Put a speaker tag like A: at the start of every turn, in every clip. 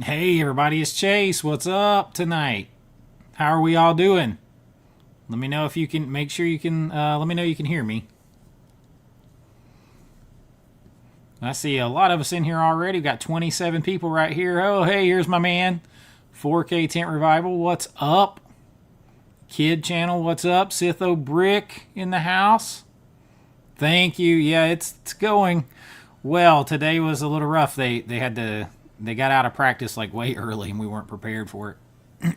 A: Hey everybody, it's Chase. What's up tonight? How are we all doing? Let me know if you can. Make sure you can. Let me know you can hear me. I see a lot of us in here already. We've got 27 people right here. Oh, hey, here's my man. 4K Tent Revival. What's up? Kid Channel. What's up? Sitho Brick in the house. Thank you. Yeah, it's going well. Today was a little rough. They got out of practice like way early and we weren't prepared for it.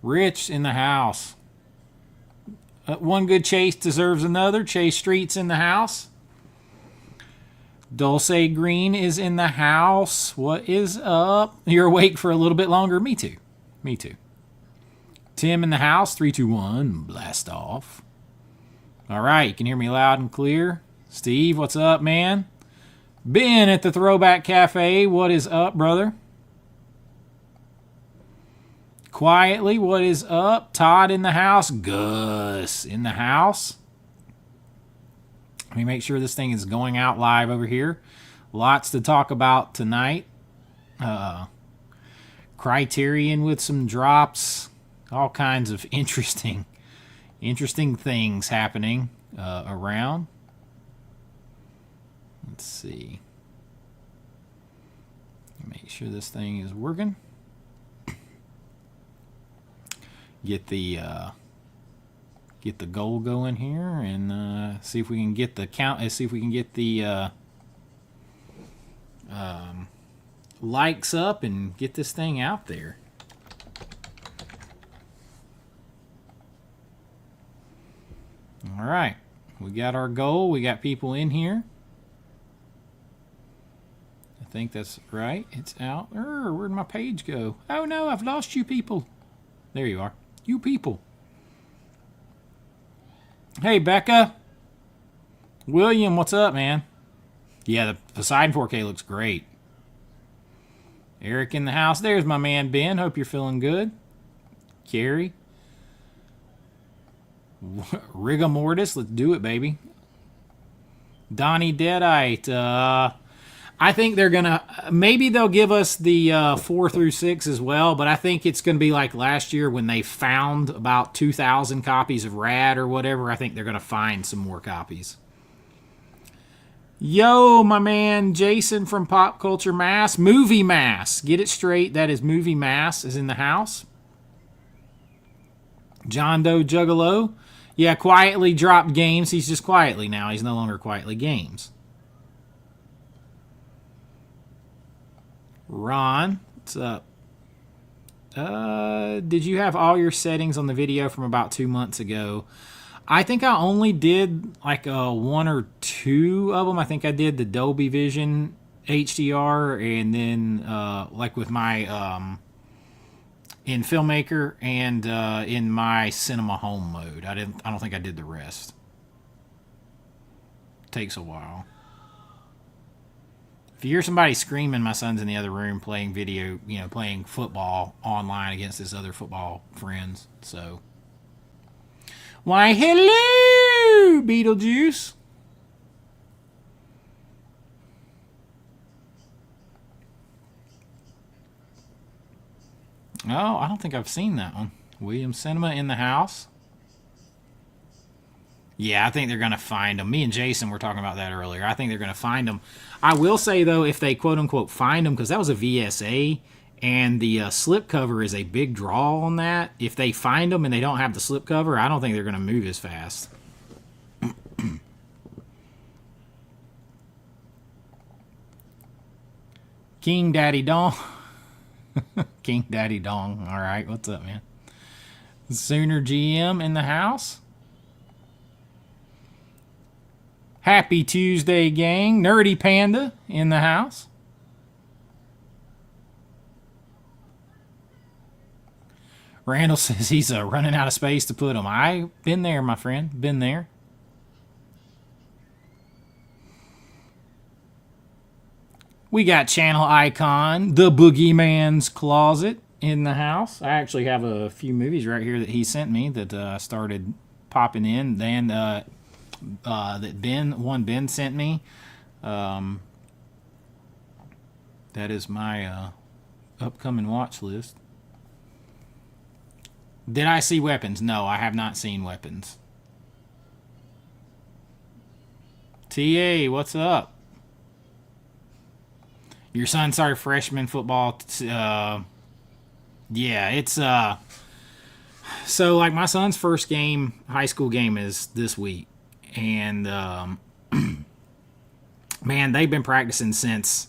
A: Rich in the house. One good chase deserves another. Chase Street's in the house. Dulce Green is in the house. What is up? You're awake for a little bit longer? Me too. Me too. Tim in the house. 3, 2, 1. Blast off. All right. You can hear me loud and clear. Steve, what's up, man? Ben at the Throwback Cafe. What is up, brother? Quietly, what is up? Todd in the house. Gus in the house. Let me make sure this thing is going out live over here. Lots to talk about tonight. Criterion with some drops. All kinds of interesting things happening around. Let's see. Make sure this thing is working. Get the goal going here and see if we can get the count. See if we can get the likes up and get this thing out there. All right, we got our goal. We got people in here. I think that's right. It's out. Where'd my page go? Oh no, I've lost you people. There you are. You people. Hey, Becca. William, what's up, man? Yeah, the Poseidon 4K looks great. Eric in the house. There's my man, Ben. Hope you're feeling good. Carrie. Rigor mortis. Let's do it, baby. Donnie Deadite. I think they're going to, maybe they'll give us the 4 through 6 as well, but I think it's going to be like last year when they found about 2,000 copies of Rad or whatever. I think they're going to find some more copies. Yo, my man Jason from Pop Culture Mass. Movie Mass. Get it straight. That is Movie Mass is in the house. John Doe Juggalo. Yeah, quietly dropped games. He's just quietly now. He's no longer quietly games. Ron, what's up? Did you have all your settings on the video from about 2 months ago? I think I only did like 1 or 2 of them. I think I did the Dolby Vision HDR and then like with my in Filmmaker and in my Cinema Home mode. I don't think I did the rest. Takes a while. If you hear somebody screaming, my son's in the other room playing video, playing football online against his other football friends. So, why, hello, Beetlejuice. Oh, I don't think I've seen that one. William Cinema in the house. Yeah, I think they're going to find them. Me and Jason were talking about that earlier. I think they're going to find them. I will say, though, if they quote-unquote find them, because that was a VSA, and the slipcover is a big draw on that. If they find them and they don't have the slipcover, I don't think they're going to move as fast. King Daddy Dong. King Daddy Dong. All right, what's up, man? Sooner GM in the house. Happy Tuesday, gang. Nerdy Panda in the house. Randall says he's running out of space to put them. I've been there, my friend. Been there. We got channel icon, The Boogeyman's Closet in the house. I actually have a few movies right here that he sent me that started popping in. Then that Ben sent me. That is my upcoming watch list. Did I see Weapons? No, I have not seen Weapons. TA, what's up? Your son started freshman football. Yeah, it's so like my son's first game, high school game, is this week, and man, they've been practicing since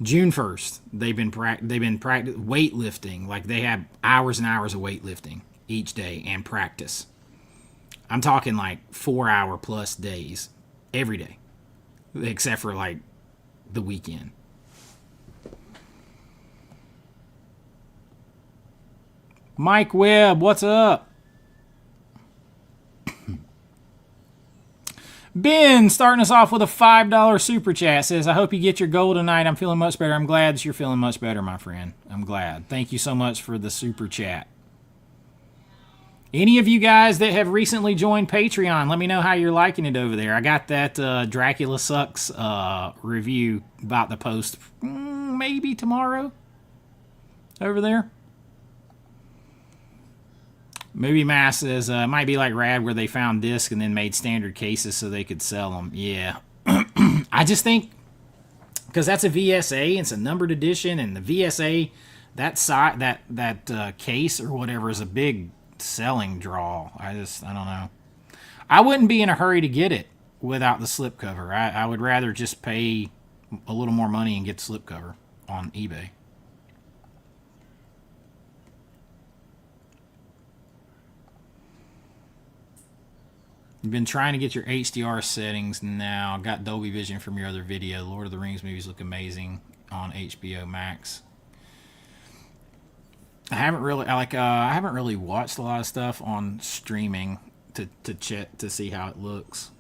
A: June 1st. They've been weightlifting. Like they have hours and hours of weightlifting each day and practice. I'm talking like 4-hour plus days every day, except for like the weekend. Mike Webb, what's up? Ben starting us off with a $5 super chat says, I hope you get your goal tonight. I'm feeling much better. I'm glad that you're feeling much better, my friend. I'm glad. Thank you so much for the super chat. Any of you guys that have recently joined Patreon, let me know how you're liking it over there. I got that Dracula Sucks review about the post maybe tomorrow over there. Movie Mass says, it might be like Rad where they found discs and then made standard cases so they could sell them. Yeah. I just think, because that's a VSA, it's a numbered edition, and the VSA, that case or whatever is a big selling draw. I don't know. I wouldn't be in a hurry to get it without the slipcover. I would rather just pay a little more money and get the slipcover on eBay. You've been trying to get your HDR settings now. Got Dolby Vision from your other video. Lord of the Rings movies look amazing on HBO Max. I haven't really watched a lot of stuff on streaming to check to see how it looks.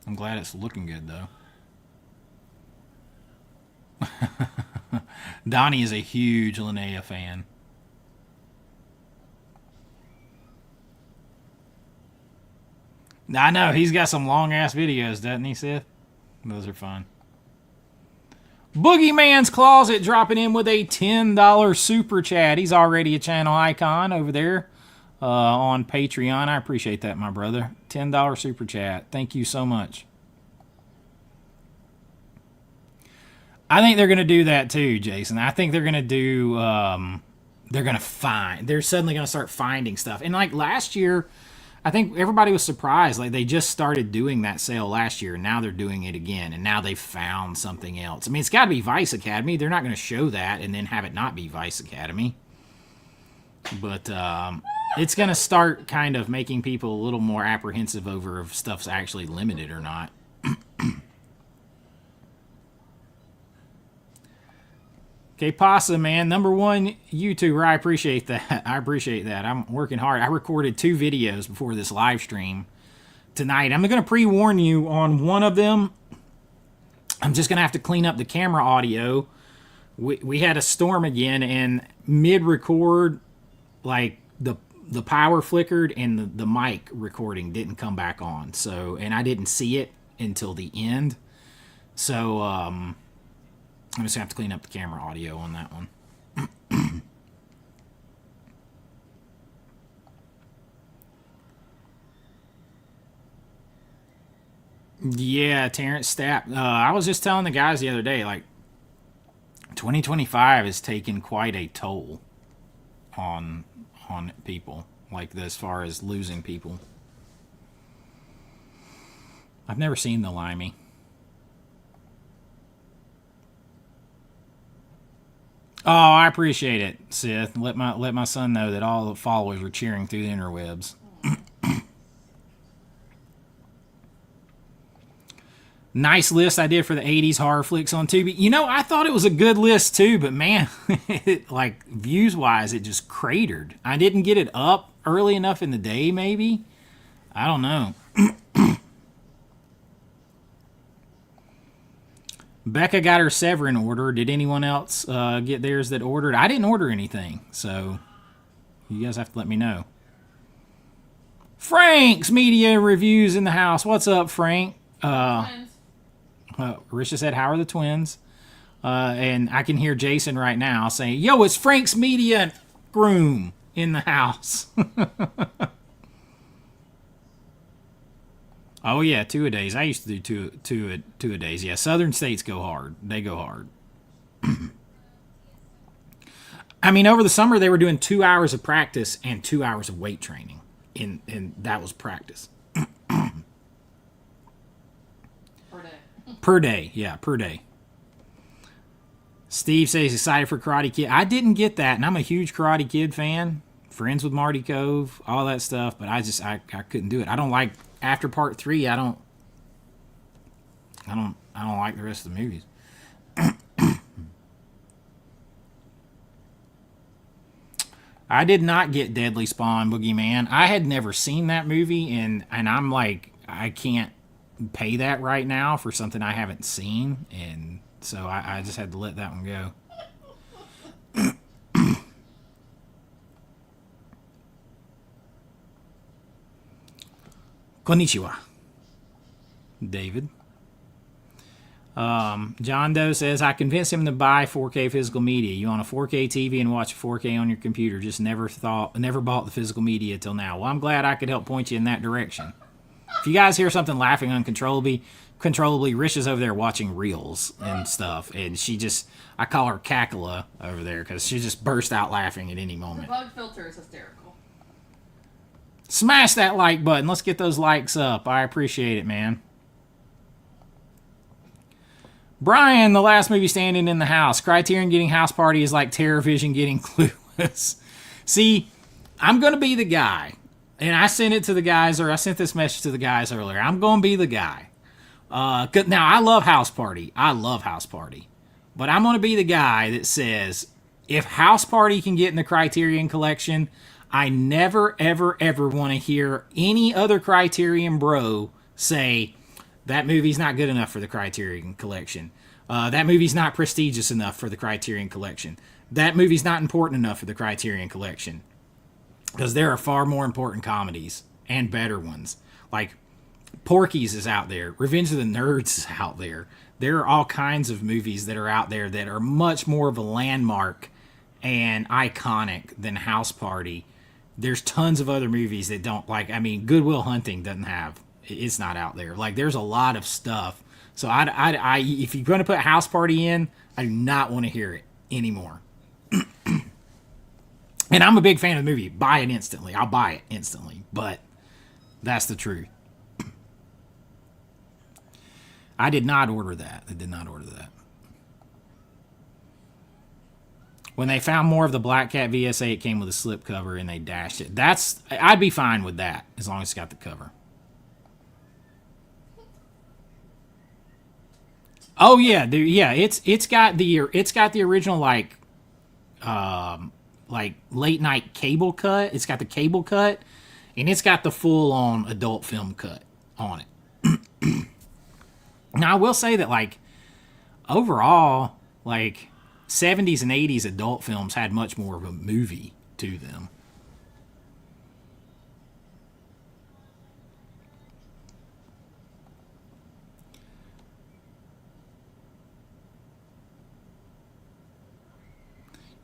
A: I'm glad it's looking good though. Donnie is a huge Linnea fan. I know, he's got some long-ass videos, doesn't he, Seth? Those are fun. Boogeyman's Closet dropping in with a $10 super chat. He's already a channel icon over there on Patreon. I appreciate that, my brother. $10 super chat. Thank you so much. I think they're going to do that too, Jason. I think they're going to do... they're suddenly going to start finding stuff. And like last year... I think everybody was surprised. Like they just started doing that sale last year, and now they're doing it again, and now they've found something else. I mean, it's got to be Vice Academy. They're not going to show that and then have it not be Vice Academy. But it's going to start kind of making people a little more apprehensive over if stuff's actually limited or not. Okay, Pasa, man, #1 YouTuber. I appreciate that. I appreciate that. I'm working hard. I recorded 2 videos before this live stream tonight. I'm going to pre-warn you on one of them. I'm just going to have to clean up the camera audio. We had a storm again, and mid-record, like the power flickered and the mic recording didn't come back on. So, and I didn't see it until the end. So, I'm just going to have to clean up the camera audio on that one. Yeah, Terrence Stapp. I was just telling the guys the other day, like, 2025 has taken quite a toll on people, like as far as losing people. I've never seen The Limey. Oh, I appreciate it, Sith. Let my son know that all the followers are cheering through the interwebs. Nice list I did for the 80s horror flicks on Tubi. You know, I thought it was a good list too, but man, like views-wise, it just cratered. I didn't get it up early enough in the day, maybe? I don't know. Becca got her Severin order. Did anyone else get theirs that ordered? I didn't order anything, so you guys have to let me know. Frank's Media Reviews in the house. What's up, Frank? Risha said, how are the twins? And I can hear Jason right now saying, yo, it's Frank's media groom in the house. Oh, yeah, two-a-days. I used to do two-a-days. Yeah, southern states go hard. They go hard. I mean, over the summer, they were doing 2 hours of practice and 2 hours of weight training. And that was practice.
B: Per day.
A: Per day, yeah, per day. Steve says he's excited for Karate Kid. I didn't get that, and I'm a huge Karate Kid fan. Friends with Marty Cove, all that stuff, but I couldn't do it. I don't like after part 3. I don't like the rest of the movies. I did not get Deadly Spawn Boogeyman. I had never seen that movie, and I'm like, I can't pay that right now for something I haven't seen, and so I just had to let that one go. Konnichiwa, David. John Doe says, I convinced him to buy 4K physical media. You own a 4K TV and watch 4K on your computer. Just never bought the physical media till now. Well, I'm glad I could help point you in that direction. If you guys hear something laughing uncontrollably, Risha's over there watching reels and stuff, and I call her Cackala over there because she just burst out laughing at any moment.
B: The bug filter is hysterical.
A: Smash that like button. Let's get those likes up. I appreciate it, man. Brian, the last movie standing in the house. Criterion getting House Party is like TerraVision getting Clueless. See, I'm going to be the guy. And I sent it to the guys, or I sent this message to the guys earlier. I'm going to be the guy. Now, I love House Party. But I'm going to be the guy that says, if House Party can get in the Criterion Collection, I never, ever, ever want to hear any other Criterion bro say, that movie's not good enough for the Criterion Collection. That movie's not prestigious enough for the Criterion Collection. That movie's not important enough for the Criterion Collection. Because there are far more important comedies and better ones. Like, Porky's is out there. Revenge of the Nerds is out there. There are all kinds of movies that are out there that are much more of a landmark and iconic than House Party. There's tons of other movies that don't, like, I mean, Good Will Hunting doesn't have, it's not out there. Like, there's a lot of stuff. So if you're going to put House Party in, I do not want to hear it anymore. And I'm a big fan of the movie. Buy it instantly. I'll buy it instantly. But that's the truth. I did not order that. When they found more of the Black Cat VSA, it came with a slip cover and they dashed it. I'd be fine with that as long as it's got the cover. Oh yeah, dude, yeah. It's got the original like late night cable cut. It's got the cable cut, and it's got the full on adult film cut on it. Now I will say that like overall, like 70s and 80s adult films had much more of a movie to them.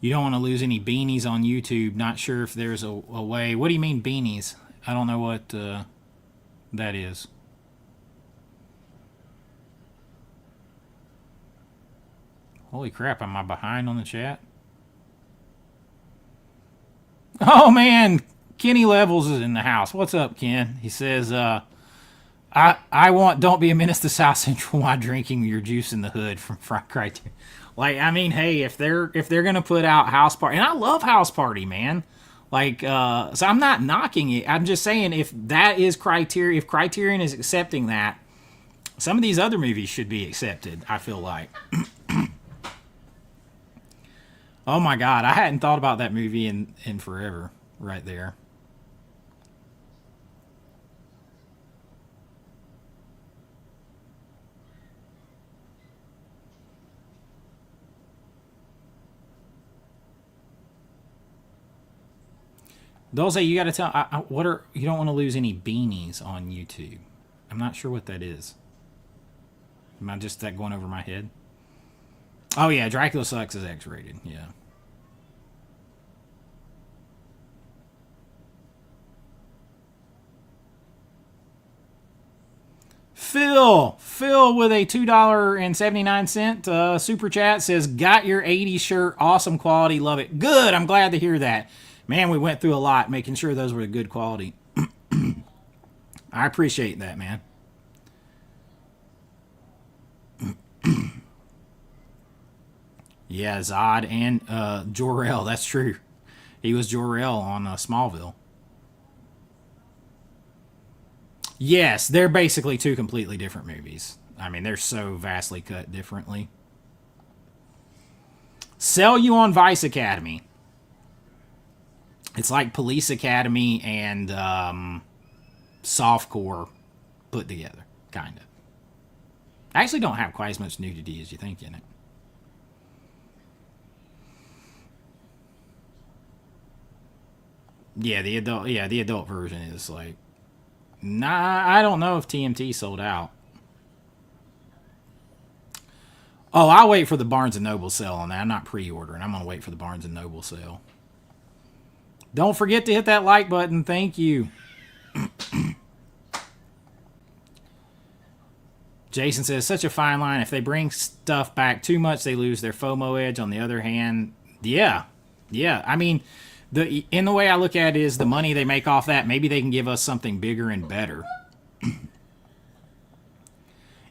A: You don't want to lose any beanies on YouTube. Not sure if there's a way. What do you mean beanies? I don't know what that is. Holy crap, am I behind on the chat? Oh man, Kenny Levels is in the house. What's up, Ken? He says, I want Don't Be a Menace to South Central while drinking your juice in the hood from Criterion. Like, I mean, hey, if they're gonna put out House Party, and I love House Party, man. Like, so I'm not knocking it. I'm just saying if that is Criterion, if Criterion is accepting that, some of these other movies should be accepted. I feel like. Oh my God, I hadn't thought about that movie in forever. Right there. Dulce, you got to tell. You don't want to lose any beanies on YouTube. I'm not sure what that is. Am I just that going over my head? Oh yeah, Dracula Sucks is X-rated. Yeah. Phil with a $2.79 super chat says, got your 80s shirt, awesome quality, love it. Good, I'm glad to hear that. Man, we went through a lot making sure those were good quality. I appreciate that, man. Yeah, Zod and Jor-El, that's true. He was Jor-El on Smallville. Yes, they're basically two completely different movies. I mean, they're so vastly cut differently. Sell You on Vice Academy. It's like Police Academy and Softcore put together, kind of. I actually don't have quite as much nudity as you think in it. Yeah, the adult version is like, nah, I don't know if TMT sold out. Oh, I'll wait for the Barnes & Noble sale on that. I'm not pre-ordering. I'm going to wait for the Barnes & Noble sale. Don't forget to hit that like button. Thank you. Jason says, such a fine line. If they bring stuff back too much, they lose their FOMO edge. On the other hand, yeah. I mean, in the way I look at it is the money they make off that, maybe they can give us something bigger and better.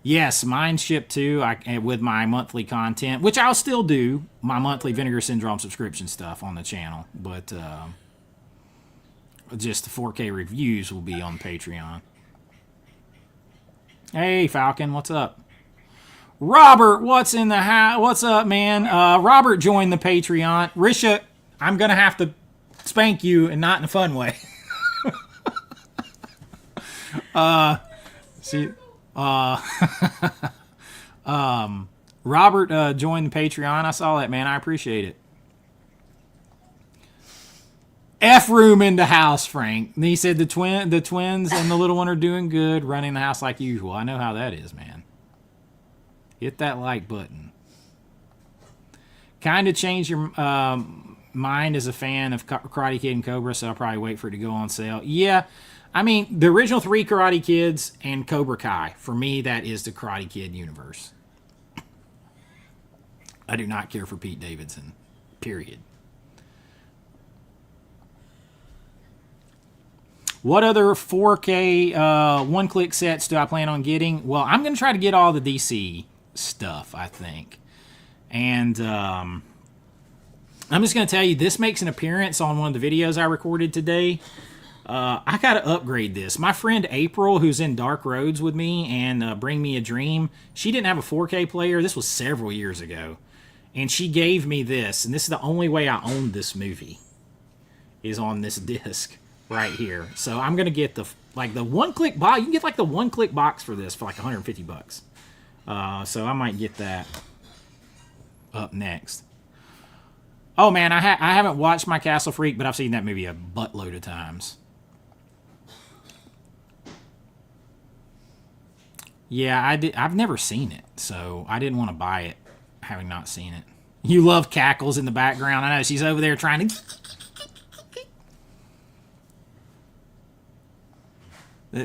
A: Yes, mine ship too with my monthly content, which I'll still do, my monthly Vinegar Syndrome subscription stuff on the channel. But just the 4K reviews will be on Patreon. Hey, Falcon, what's up? Robert, what's in the house? What's up, man? Robert joined the Patreon. Risha, I'm going to have to spank you and not in a fun way. Robert joined the Patreon. I saw that, man. I appreciate it. F room in the house, Frank. And he said the twins and the little one are doing good, running the house like usual. I know how that is, man. Hit that like button. Kind of change your mind as a fan of Karate Kid and Cobra, so I'll probably wait for it to go on sale. Yeah, I mean, the original 3 Karate Kids and Cobra Kai, for me, that is the Karate Kid universe. I do not care for Pete Davidson, period. What other 4K one-click sets do I plan on getting? Well, I'm going to try to get all the DC stuff, I think. And I'm just going to tell you, this makes an appearance on one of the videos I recorded today. I got to upgrade this. My friend April, who's in Dark Roads with me and Bring Me a Dream, she didn't have a 4K player. This was several years ago. And she gave me this. And this is the only way I owned this movie, is on this disc right here. So I'm going to get the one-click box. You can get like the one-click box for this for like $150. So I might get that up next. Oh, man, I haven't watched My Castle Freak, but I've seen that movie a buttload of times. Yeah, I've never seen it, so I didn't want to buy it, having not seen it. You love cackles in the background. I know, she's over there trying to...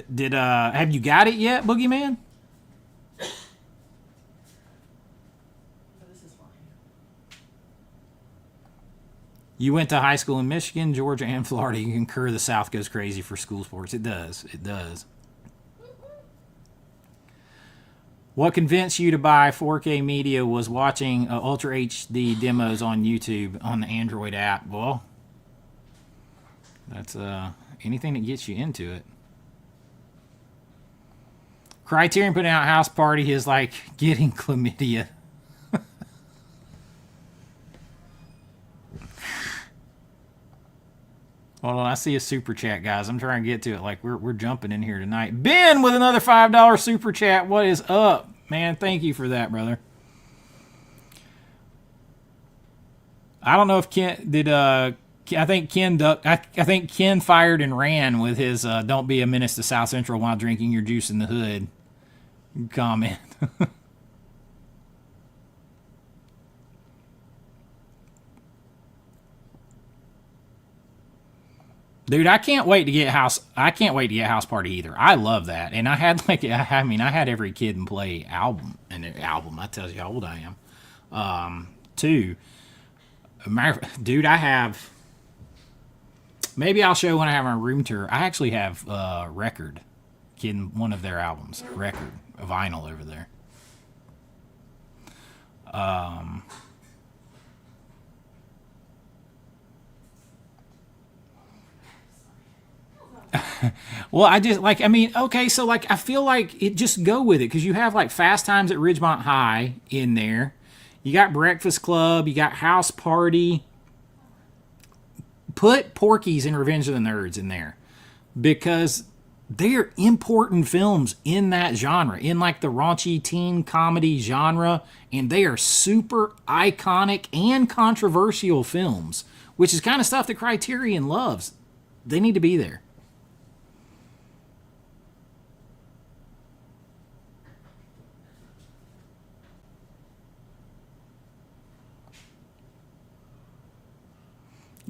A: Have you got it yet, Boogeyman? You went to high school in Michigan, Georgia, and Florida. You concur the South goes crazy for school sports. It does. It does. What convinced you to buy 4K media was watching Ultra HD demos on YouTube on the Android app. Well, that's anything that gets you into it. Criterion putting out House Party is like getting chlamydia. Hold on, I see a super chat, guys. I'm trying to get to it. Like we're jumping in here tonight. Ben with another $5 super chat. What is up, man? Thank you for that, brother. I don't know if Ken did. I think Ken fired and ran with his "Don't be a menace to South Central while drinking your juice in the hood" comment. Dude, I can't wait to get house. I can't wait to get House Party either. I love that, and I had like, I mean, I had every Kid and Play album and album. That tells you how old I am. Too, dude, I have. Maybe I'll show when I have my room tour. I actually have record, Kid, one of their albums, record, a vinyl over there. Well, I just like, I mean, okay, so like, I feel like it just go with it because you have like Fast Times at Ridgemont High in there. You got Breakfast Club, you got House Party. Put Porky's and Revenge of the Nerds in there because they're important films in that genre, in like the raunchy teen comedy genre, and they are super iconic and controversial films, which is kind of stuff that Criterion loves. They need to be there.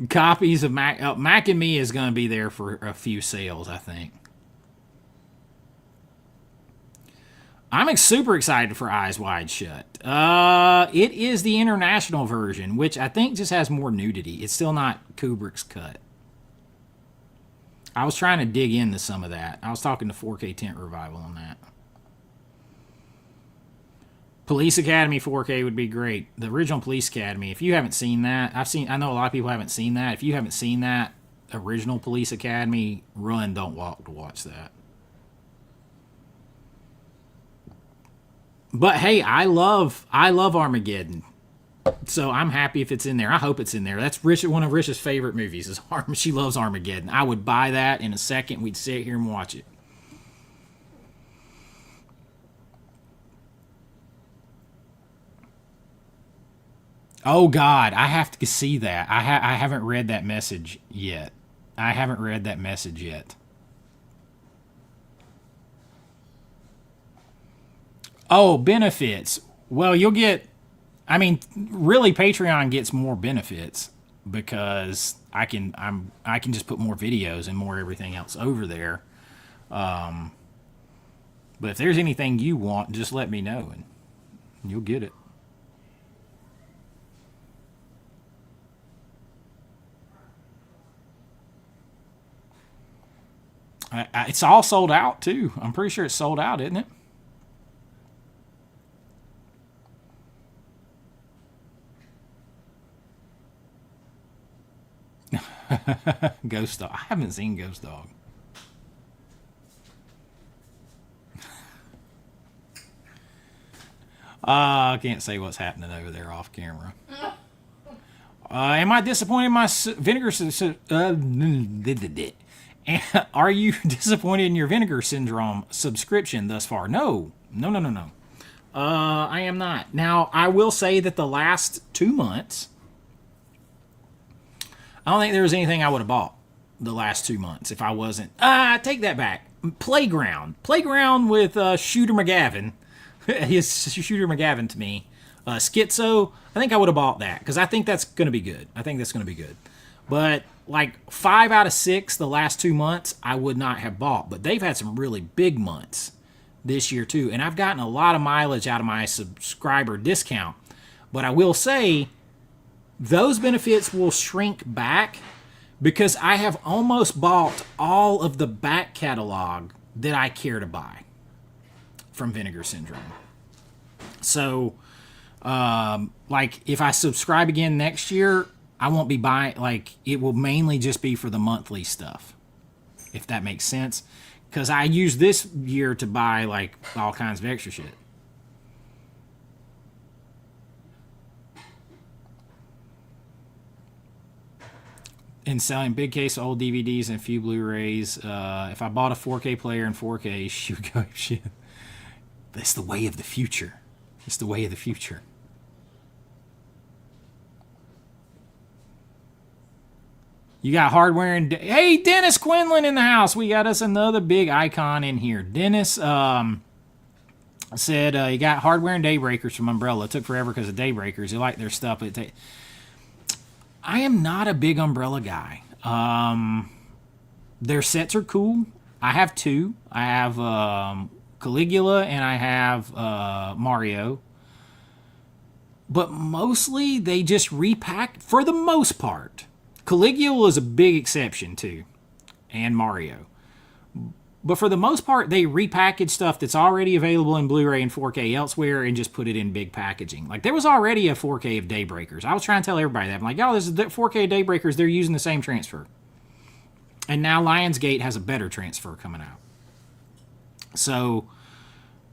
A: Copies of Mac and Me is going to be there for a few sales, I think. I'm super excited for Eyes Wide Shut. It is the international version, which I think just has more nudity. It's still not Kubrick's cut. I was trying to dig into some of that. I was talking to 4K Tent Revival on that. Police Academy 4K would be great. The original Police Academy. If you haven't seen that, I know a lot of people haven't seen that. If you haven't seen that original Police Academy, run, don't walk to watch that. But hey, I love Armageddon, so I'm happy if it's in there. I hope it's in there. That's one of Rich's favorite movies. Is she loves Armageddon. I would buy that in a second. We'd sit here and watch it. Oh God, I have to see that. I haven't read that message yet. Oh, benefits. Well, you'll get. I mean, really, Patreon gets more benefits because I can just put more videos and more everything else over there. But if there's anything you want, just let me know and you'll get it. It's all sold out too. I'm pretty sure it's sold out, isn't it? Ghost Dog. I haven't seen Ghost Dog. I can't say what's happening over there off camera. Am I disappointed in my vinegar? Are you disappointed in your Vinegar Syndrome subscription thus far? No. I am not. Now, I will say that the last 2 months, I don't think there was anything I would have bought the last 2 months if I wasn't. Take that back. Playground with Shooter McGavin. His Shooter McGavin to me. Schizo, I think I would have bought that because I think that's going to be good. But like 5 out of 6 the last 2 months, I would not have bought. But they've had some really big months this year too. And I've gotten a lot of mileage out of my subscriber discount. But I will say those benefits will shrink back because I have almost bought all of the back catalog that I care to buy from Vinegar Syndrome. So, like, if I subscribe again next year, I won't be buying, like, it will mainly just be for the monthly stuff, if that makes sense. Because I use this year to buy, like, all kinds of extra shit. And selling big case of old DVDs and a few Blu-rays. If I bought a 4K player in 4K, she would go shit. That's the way of the future. It's the way of the future. You got hardware and... Hey, Dennis Quinlan in the house. We got us another big icon in here. Dennis said you got hardware and Daybreakers from Umbrella. It took forever because of Daybreakers. You like their stuff. I am not a big Umbrella guy. Their sets are cool. I have two. I have Caligula and I have Mario. But mostly they just repack, for the most part. Caligula is a big exception too, and Mario. But for the most part, they repackage stuff that's already available in Blu-ray and 4K elsewhere and just put it in big packaging. Like, there was already a 4K of Daybreakers. I was trying to tell everybody that. I'm like, y'all, this is 4K Daybreakers. They're using the same transfer. And now Lionsgate has a better transfer coming out. So,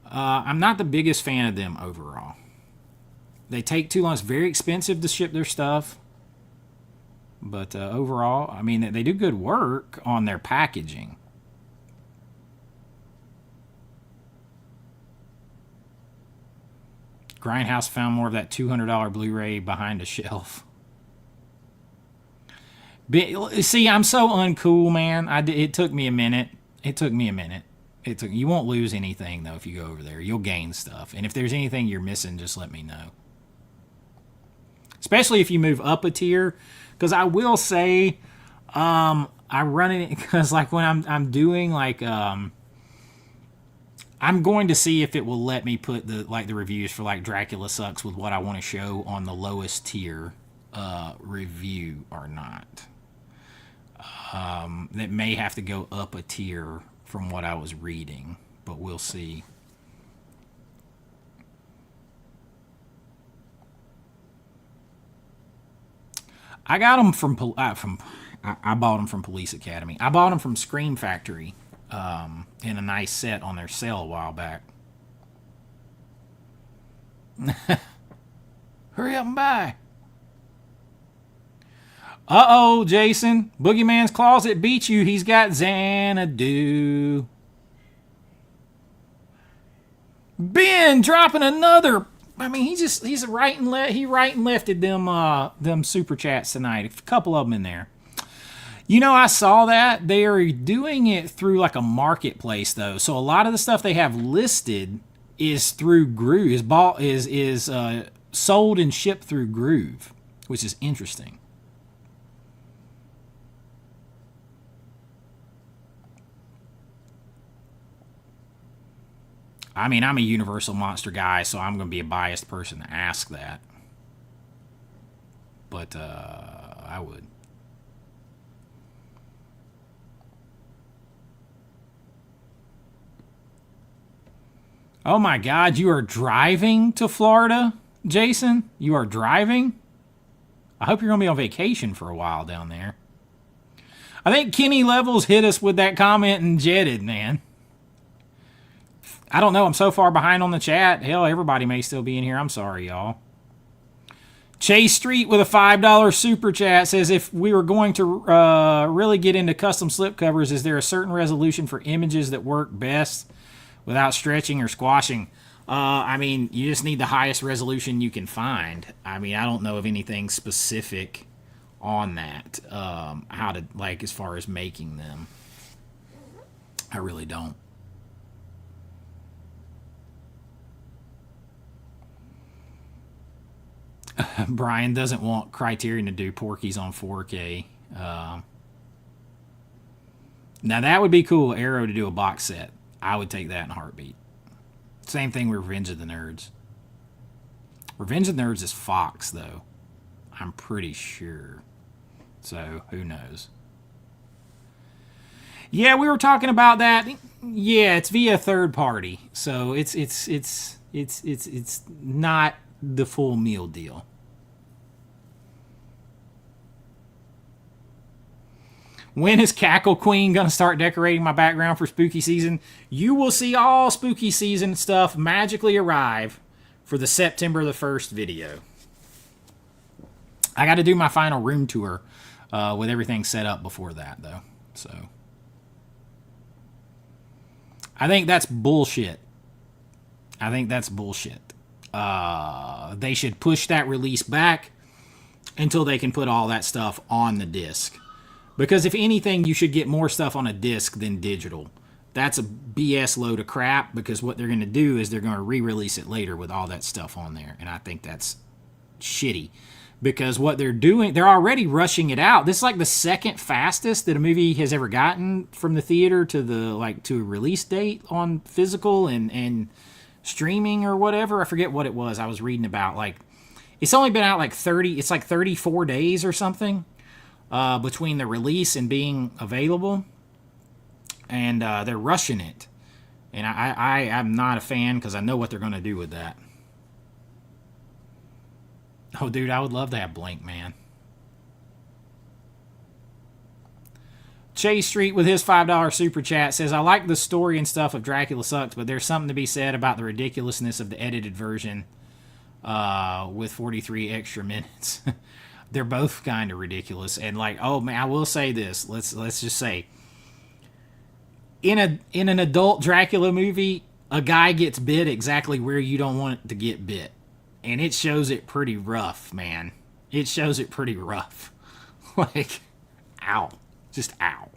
A: I'm not the biggest fan of them overall. They take too long. It's very expensive to ship their stuff. But overall, I mean, they do good work on their packaging. Grindhouse found more of that $200 Blu-ray behind a shelf. See, I'm so uncool, man. It took me a minute. You won't lose anything, though, if you go over there. You'll gain stuff. And if there's anything you're missing, just let me know. Especially if you move up a tier. Because I will say, I run it because, like, when I'm doing, like, I'm going to see if it will let me put the reviews for, like, Dracula Sucks with what I want to show on the lowest tier review or not. That may have to go up a tier from what I was reading, but we'll see. I got them I bought them from Police Academy. I bought them from Scream Factory in a nice set on their sale a while back. Hurry up and buy. Uh-oh, Jason. Boogeyman's Closet beat you. He's got Xanadu. Ben dropping another. I mean, he's right and lefted them super chats tonight. A couple of them in there. You know, I saw that they are doing it through like a marketplace though. So a lot of the stuff they have listed is through Groove. Is sold and shipped through Groove, which is interesting. I mean, I'm a Universal Monster guy, so I'm going to be a biased person to ask that. But I would. Oh my God, you are driving to Florida, Jason? You are driving? I hope you're going to be on vacation for a while down there. I think Kenny Levels hit us with that comment and jetted, man. I don't know. I'm so far behind on the chat. Hell, everybody may still be in here. I'm sorry, y'all. Chase Street with a $5 super chat says, if we were going to really get into custom slipcovers, is there a certain resolution for images that work best without stretching or squashing? I mean, you just need the highest resolution you can find. I mean, I don't know of anything specific on that, how to, like, as far as making them. I really don't. Brian doesn't want Criterion to do Porky's on 4K. Now that would be cool, Arrow to do a box set. I would take that in a heartbeat. Same thing with Revenge of the Nerds. Revenge of the Nerds is Fox, though. I'm pretty sure. So, who knows? Yeah, we were talking about that. Yeah, it's via third party. So, it's not the full meal deal. When is Cackle Queen going to start decorating my background for spooky season? You will see all spooky season stuff magically arrive for the September the 1st video. I got to do my final room tour with everything set up before that, though. So I think that's bullshit. They should push that release back until they can put all that stuff on the disc. Because if anything, you should get more stuff on a disc than digital. That's a BS load of crap, because what they're going to do is they're going to re-release it later with all that stuff on there. And I think that's shitty. because what they're doing, they're already rushing it out. This is like the second fastest that a movie has ever gotten from the theater to to a release date on physical and streaming or whatever. I forget what it was I was reading about. Like, it's only been out like 34 days or something between the release and being available, and they're rushing it. And I'm not a fan because I know what they're going to do with that. Oh, dude, I would love to have Blink, man. Chase Street with his $5 super chat says, I like the story and stuff of Dracula Sucks, but there's something to be said about the ridiculousness of the edited version with 43 extra minutes. They're both kind of ridiculous. And like, oh man, I will say this. Let's just say, in an adult Dracula movie, a guy gets bit exactly where you don't want it to get bit. And it shows it pretty rough, man. It shows it pretty rough. Like, ow. Just ow.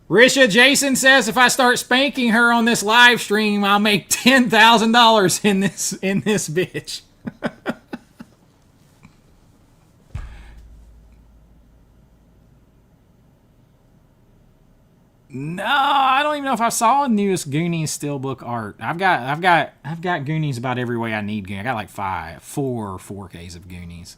A: Risha Jason says if I start spanking her on this live stream, I'll make $10,000 in this bitch. No, I don't even know if I saw newest Goonies steelbook art. I've got Goonies about every way I need Goonies. I got like 4Ks of Goonies.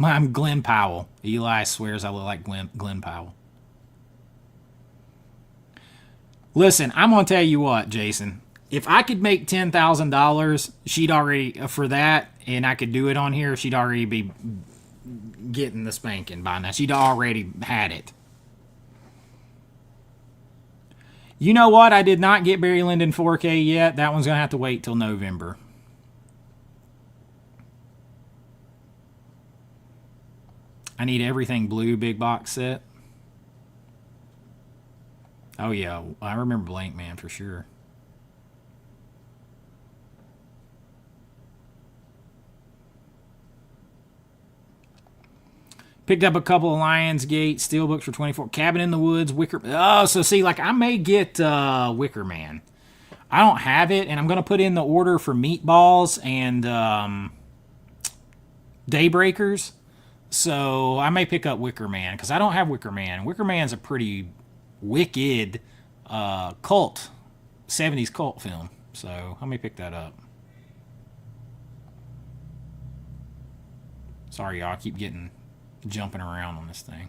A: I'm Glenn Powell. Eli swears I look like Glenn Powell. Listen, I'm gonna tell you what, Jason. If I could make $10,000, she'd already for that, and I could do it on here. She'd already be getting the spanking by now. She'd already had it. You know what? I did not get Barry Lyndon 4K yet. That one's gonna have to wait till November. I need everything blue big box set. Oh yeah, I remember Blank Man for sure. Picked up a couple of Lionsgate steelbooks for 24. Cabin in the Woods, Wicker. Oh, so see, like I may get Wicker Man. I don't have it, and I'm gonna put in the order for Meatballs and Daybreakers. So I may pick up Wicker Man because I don't have Wicker Man. Wicker Man's a pretty wicked cult, 70s cult film. So I may pick that up. Sorry, y'all. I keep jumping around on this thing.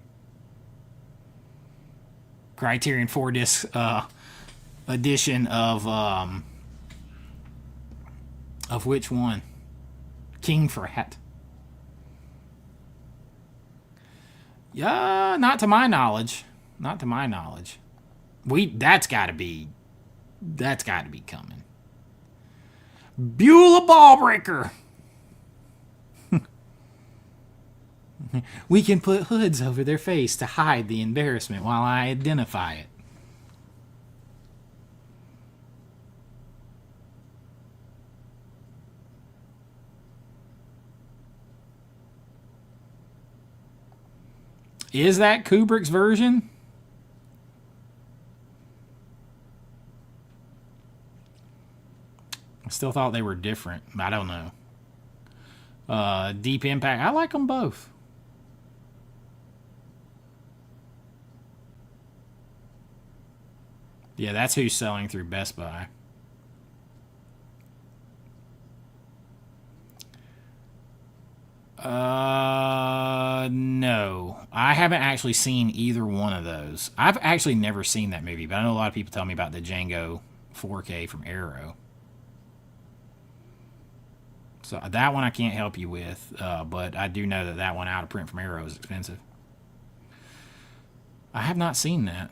A: Criterion 4-disc edition of which one? King Frat. Yeah, not to my knowledge. Not to my knowledge. That's got to be coming. Beulah Ballbreaker. We can put hoods over their face to hide the embarrassment while I identify it. Is that Kubrick's version? I still thought they were different. I don't know. Deep Impact. I like them both. Yeah, that's who's selling through Best Buy. No. I haven't actually seen either one of those. I've actually never seen that movie, but I know a lot of people tell me about the Django 4K from Arrow. So that one I can't help you with, but I do know that one out of print from Arrow is expensive. I have not seen that.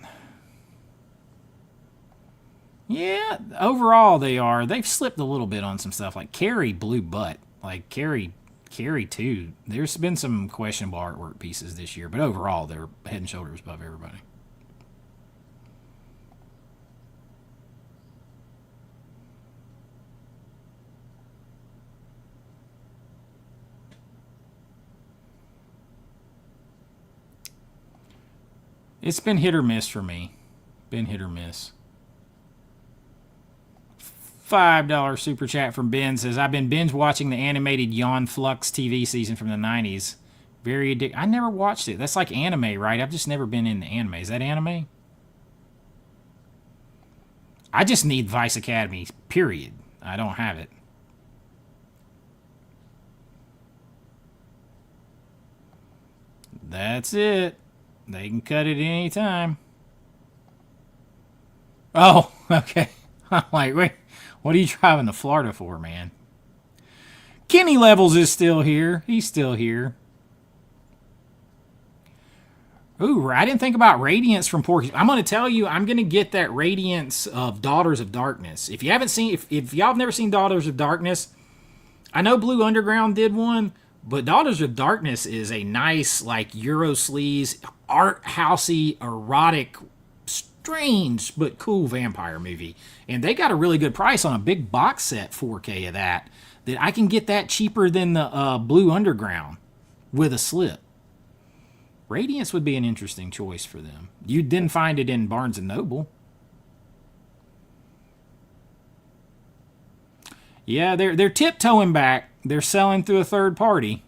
A: Yeah, overall they've slipped a little bit on some stuff. Like Carrie Blue Butt, like Carrie 2. There's been some questionable artwork pieces this year, but overall they're head and shoulders above everybody. It's been hit or miss for me. Been hit or miss. $5 super chat from Ben says, I've been binge watching the animated Yon Flux TV season from the 90s. Very addictive. I never watched it. That's like anime, right? I've just never been into anime. Is that anime? I just need Vice Academy, period. I don't have it. That's it. They can cut it any time. Oh, okay. I'm like, wait, what are you driving to Florida for, man? Kenny Levels is still here. He's still here. Ooh, I didn't think about Radiance from Porky. I'm going to tell you, I'm going to get that Radiance of Daughters of Darkness. If you haven't seen, if y'all have never seen Daughters of Darkness, I know Blue Underground did one, but Daughters of Darkness is a nice, like, Euro sleaze, art housey, erotic, strange but cool vampire movie. And they got a really good price on a big box set 4K of that I can get that cheaper than the Blue Underground with a slip. Radiance would be an interesting choice for them. You didn't find it in Barnes & Noble. Yeah, they're tiptoeing back. They're selling through a third party.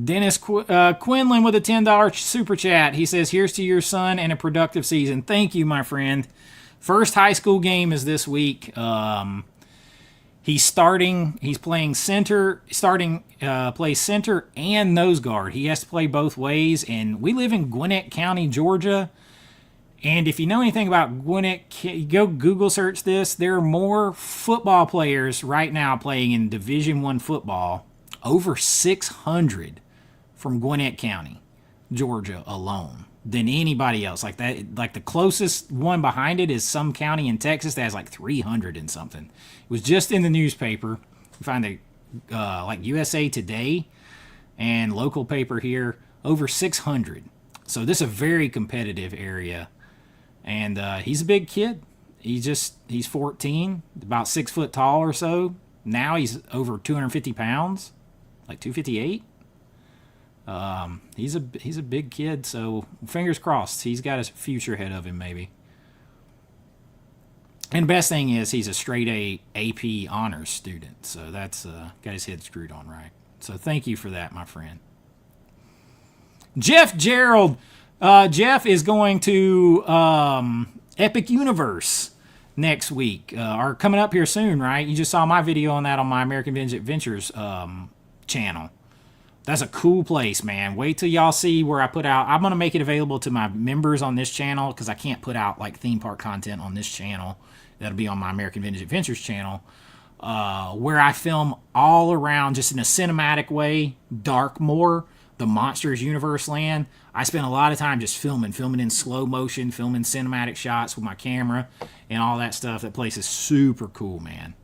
A: Dennis Quinlan with a $10 super chat. He says, here's to your son and a productive season. Thank you, my friend. First high school game is this week. He's playing center, plays center and nose guard. He has to play both ways, and we live in Gwinnett County, Georgia. And if you know anything about Gwinnett, go Google search this. There are more football players right now playing in Division I football, over 600 from Gwinnett County, Georgia alone, than anybody else. Like that, like the closest one behind it is some county in Texas that has like 300 and something. It was just in the newspaper. You find it like USA Today and local paper here, over 600. So this is a very competitive area. And he's a big kid. He's 14, about 6 foot tall or so. Now he's over 250 pounds, like 258. He's a big kid, so fingers crossed. He's got a future ahead of him, maybe. And the best thing is he's a straight A AP honors student, so that's got his head screwed on right. So thank you for that, my friend. Jeff Gerald. Jeff is going to Epic Universe next week, or coming up here soon, right? You just saw my video on that on my American Vintage Adventures channel. That's a cool place, man. Wait till y'all see where I put out. I'm going to make it available to my members on this channel because I can't put out like theme park content on this channel. That'll be on my American Vintage Adventures channel, where I film all around just in a cinematic way, Darkmoor, the Monsters Universe land. I spend a lot of time just filming in slow motion, filming cinematic shots with my camera and all that stuff. That place is super cool, man.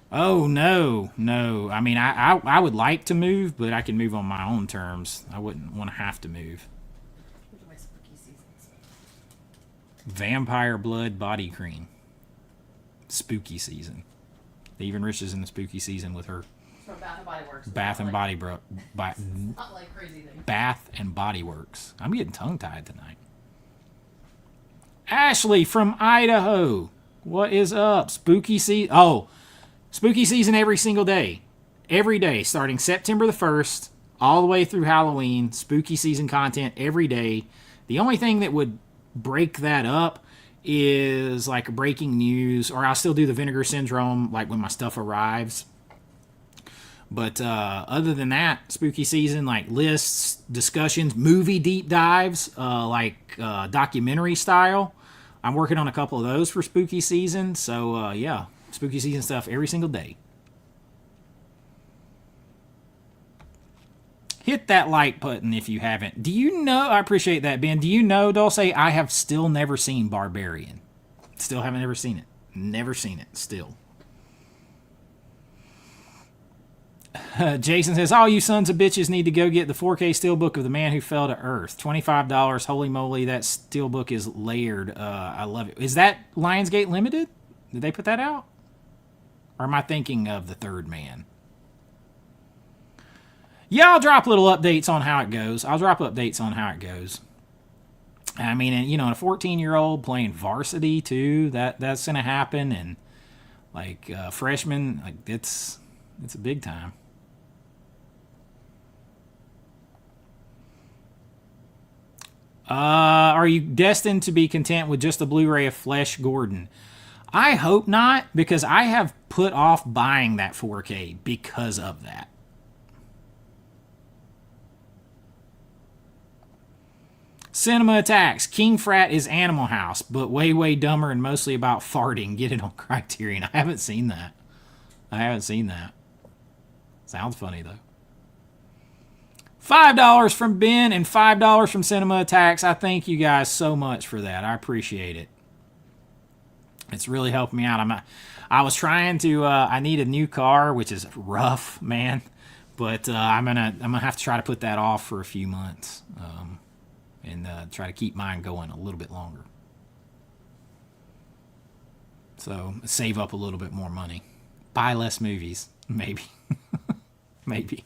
A: Oh, no. I mean, I would like to move, but I can move on my own terms. I wouldn't want to have to move.
B: My spooky seasons.
A: Vampire Blood Body Cream. Spooky season. Even Rich is in the spooky season with her.
B: From Bath and Body Works.
A: Bath and Body
B: Not like crazy things.
A: Bath and Body Works. I'm getting tongue-tied tonight. Ashley from Idaho. What is up? Spooky season. Oh, spooky season every single day. Every day, starting September the 1st, all the way through Halloween. Spooky season content every day. The only thing that would break that up is like breaking news, or I'll still do the Vinegar Syndrome like when my stuff arrives. But other than that, spooky season, like lists, discussions, movie deep dives, like documentary style. I'm working on a couple of those for spooky season. So yeah, spooky season stuff every single day. Hit that like button if you haven't. Do you know, I appreciate that, Ben. Do you know, Dulce, I have still never seen Barbarian. Still haven't ever seen it. Never seen it, still. Jason says, all you sons of bitches need to go get the 4K steelbook of The Man Who Fell to Earth. $25. Holy moly, that steelbook is layered. I love it. Is that Lionsgate Limited? Did they put that out? Or am I thinking of The Third Man? Yeah, I'll drop little updates on how it goes. I mean, and, you know, a 14-year-old playing varsity, too, that's going to happen. And, like, freshmen, like, it's a big time. Are you destined to be content with just the Blu-ray of Flesh Gordon? I hope not, because I have put off buying that 4K because of that. Cinema Attacks. King Frat is Animal House, but way, way dumber and mostly about farting. Get it on Criterion. I haven't seen that. Sounds funny, though. $5 from Ben and $5 from Cinema Attacks. I thank you guys so much for that. I appreciate it. It's really helping me out. I was trying to. I need a new car, which is rough, man. But I'm gonna have to try to put that off for a few months, and try to keep mine going a little bit longer. So save up a little bit more money, buy less movies, maybe, maybe.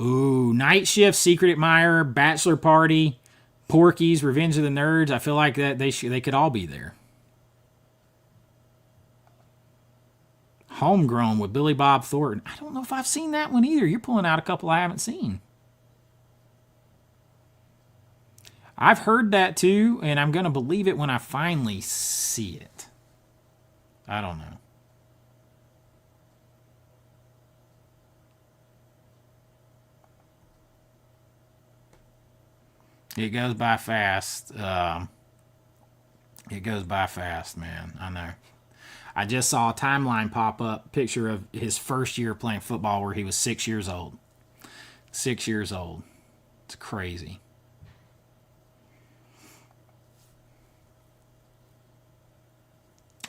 A: Ooh, Night Shift, Secret Admirer, Bachelor Party, Porky's, Revenge of the Nerds. I feel like that they could all be there. Homegrown with Billy Bob Thornton. I don't know if I've seen that one either. You're pulling out a couple I haven't seen. I've heard that too, and I'm going to believe it when I finally see it. I don't know. It goes by fast. It goes by fast, man. I know. I just saw a timeline pop up, picture of his first year playing football where he was 6 years old. 6 years old. It's crazy.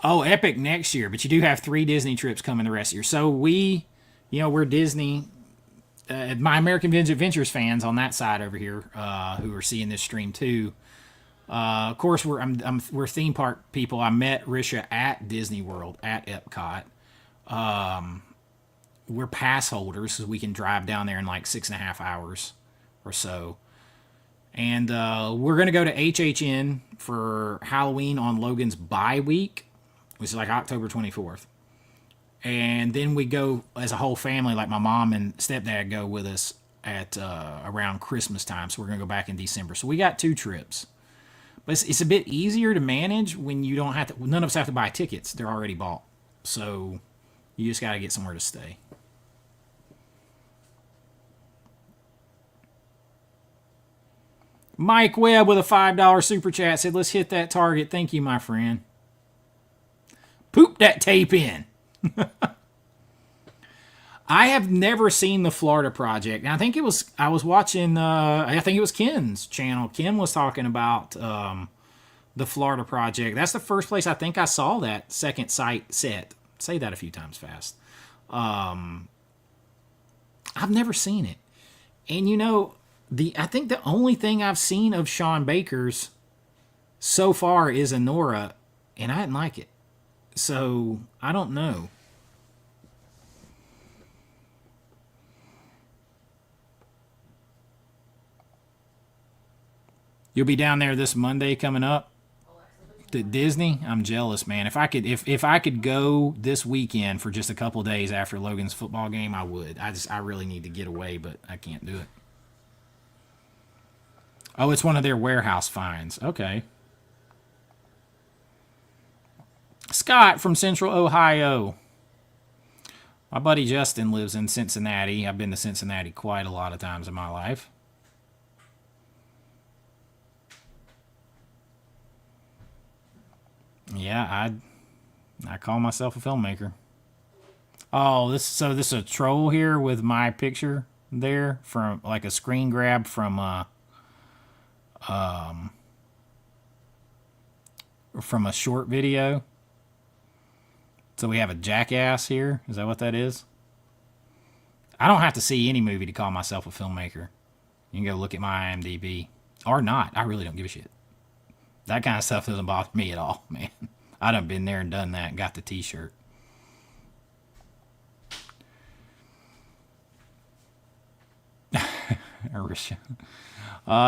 A: Oh, Epic next year, but you do have 3 Disney trips coming the rest of the year. So we're Disney, My American Adventures fans on that side over here, who are seeing this stream too. Of course, we're theme park people. I met Risha at Disney World at Epcot. We're pass holders, so we can drive down there in like 6.5 hours or so. And we're gonna go to HHN for Halloween on Logan's bye week, which is like October 24th. And then we go as a whole family, like my mom and stepdad go with us at around Christmas time. So we're gonna go back in December. So we got 2 trips. But it's a bit easier to manage when you don't have to. None of us have to buy tickets; they're already bought. So you just got to get somewhere to stay. Mike Webb with a $5 super chat said, "Let's hit that target." Thank you, my friend. Poop that tape in. I have never seen the Florida Project. And I think I was watching, I think it was Ken's channel. Ken was talking about the Florida Project. That's the first place I think I saw that second sight set. Say that a few times fast. I've never seen it. And you know, I think the only thing I've seen of Sean Baker's so far is Anora, and I didn't like it. So, I don't know. You'll be down there this Monday coming up to Disney. I'm jealous, man. If I could go this weekend for just a couple days after Logan's football game, I would. I really need to get away, but I can't do it. Oh, it's one of their warehouse finds. Okay. Scott from Central Ohio. My buddy Justin lives in Cincinnati. I've been to Cincinnati quite a lot of times in my life. Yeah, I call myself a filmmaker. Oh, this is a troll here with my picture there from like a screen grab from a short video. So we have a jackass here. Is that what that is? I don't have to see any movie to call myself a filmmaker. You can go look at my IMDb. Or not. I really don't give a shit. That kind of stuff doesn't bother me at all, man. I done been there and done that and got the t-shirt.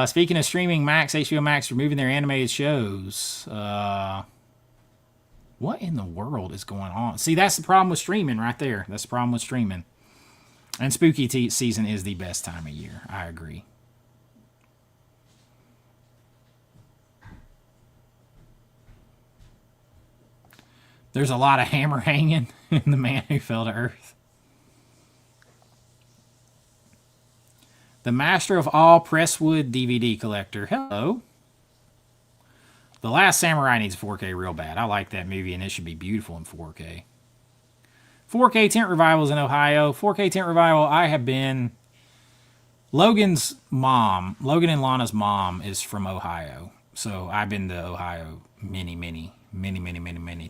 A: Speaking of streaming, HBO Max removing their animated shows. What in the world is going on? See, that's the problem with streaming right there. That's the problem with streaming. And spooky season is the best time of year. I agree. There's a lot of hammer hanging in The Man Who Fell to Earth. The Master of All Presswood DVD collector. Hello. The Last Samurai needs 4K real bad. I like that movie, and it should be beautiful in 4K. 4K Tent Revivals in Ohio. 4K Tent Revival, I have been... Logan's mom, Logan and Lana's mom is from Ohio. So I've been to Ohio many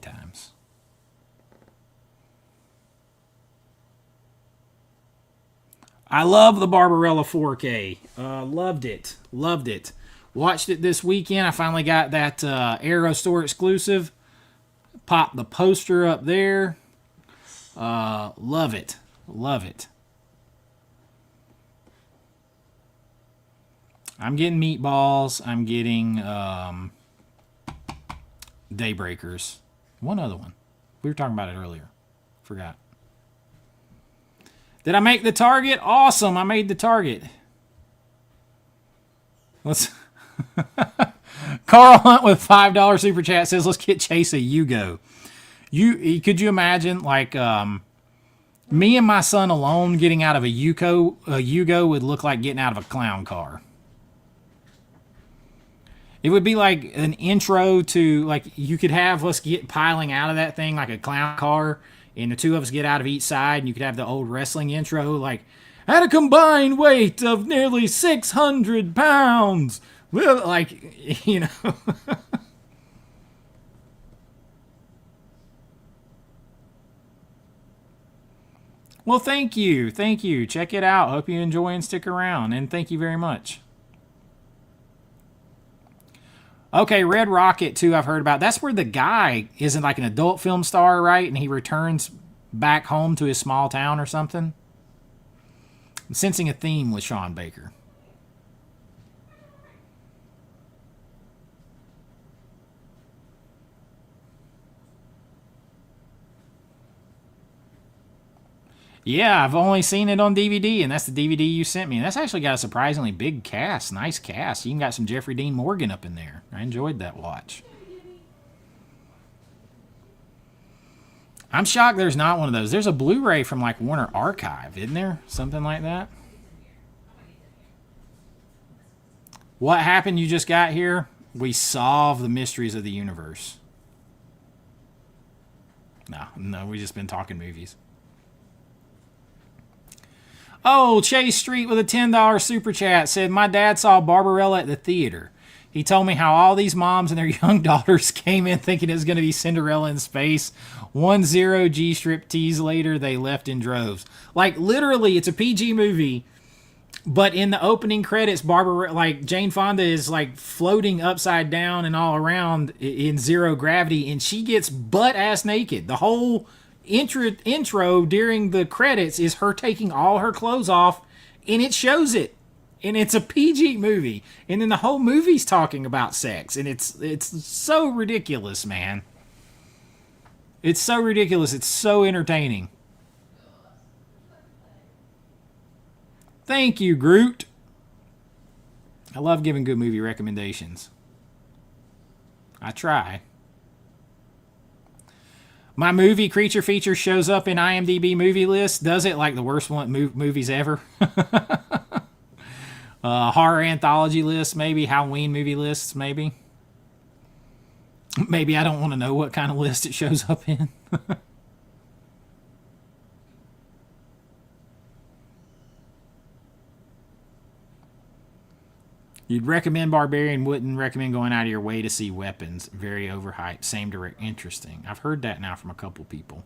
A: times. I love the Barbarella 4K. Loved it. Watched it this weekend. I finally got that Arrow Store exclusive. Popped the poster up there. Love it. I'm getting meatballs. I'm getting Daybreakers. One other one. We were talking about it earlier. Forgot. Did I make the target? Awesome. I made the target. Let's... Carl Hunt with $5 super chat says, let's get Chase a Yugo. Could you imagine, like, me and my son alone getting out of a Yugo would look like getting out of a clown car. It would be like an intro to, like, you could have us get piling out of that thing like a clown car, and the two of us get out of each side, and you could have the old wrestling intro, like, at a combined weight of nearly 600 pounds. Well, like, you know. Well, thank you. Check it out. Hope you enjoy and stick around, and thank you very much. Okay, Red Rocket, too, I've heard about. That's where the guy isn't like an adult film star, right? And he returns back home to his small town or something. I'm sensing a theme with Sean Baker. Yeah, I've only seen it on DVD, and that's the DVD you sent me. And that's actually got a surprisingly big cast, nice cast. You even got some Jeffrey Dean Morgan up in there. I enjoyed that watch. I'm shocked there's not one of those. There's a Blu-ray from like Warner Archive, isn't there? Something like that. What happened you just got here? We solve the mysteries of the universe. No, we just been talking movies. Oh, Chase Street with a $10 super chat said, my dad saw Barbarella at the theater. He told me how all these moms and their young daughters came in thinking it was going to be Cinderella in space. 1-0 G-strip tease later, they left in droves. Like, literally, it's a PG movie, but in the opening credits, Jane Fonda is, like, floating upside down and all around in zero gravity, and she gets butt-ass naked. The whole intro during the credits is her taking all her clothes off, and it shows it. And it's a PG movie. And then the whole movie's talking about sex. And it's so ridiculous, man. It's so ridiculous. It's so entertaining. Thank you, Groot. I love giving good movie recommendations. I try. My movie Creature Feature shows up in IMDb movie list. Does it like the worst movies ever? Horror anthology list, maybe. Halloween movie lists, maybe. Maybe I don't want to know what kind of list it shows up in. You'd recommend Barbarian, wouldn't recommend going out of your way to see Weapons. Very overhyped. Same direct. Interesting. I've heard that now from a couple people.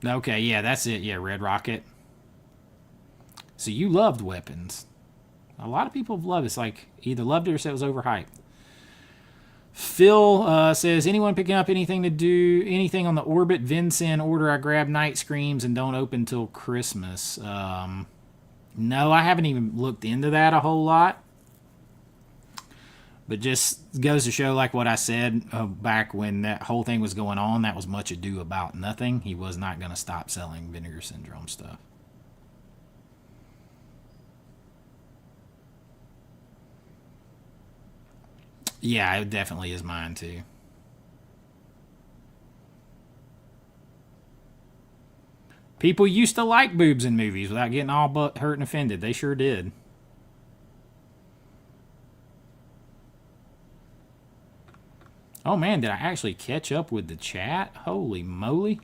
A: Okay, yeah, that's it. Yeah, Red Rocket. So you loved Weapons. A lot of people have loved it. It's like either loved it or said it was overhyped. Phil says, anyone picking up anything to do anything on the Orbit Vincent order? I grab Night Screams and don't open till Christmas. No, I haven't even looked into that a whole lot. But just goes to show, like what I said back when that whole thing was going on, that was much ado about nothing. He was not going to stop selling Vinegar Syndrome stuff. Yeah, it definitely is mine too. People used to like boobs in movies without getting all but hurt and offended. They sure did. Oh man, did I actually catch up with the chat? Holy moly.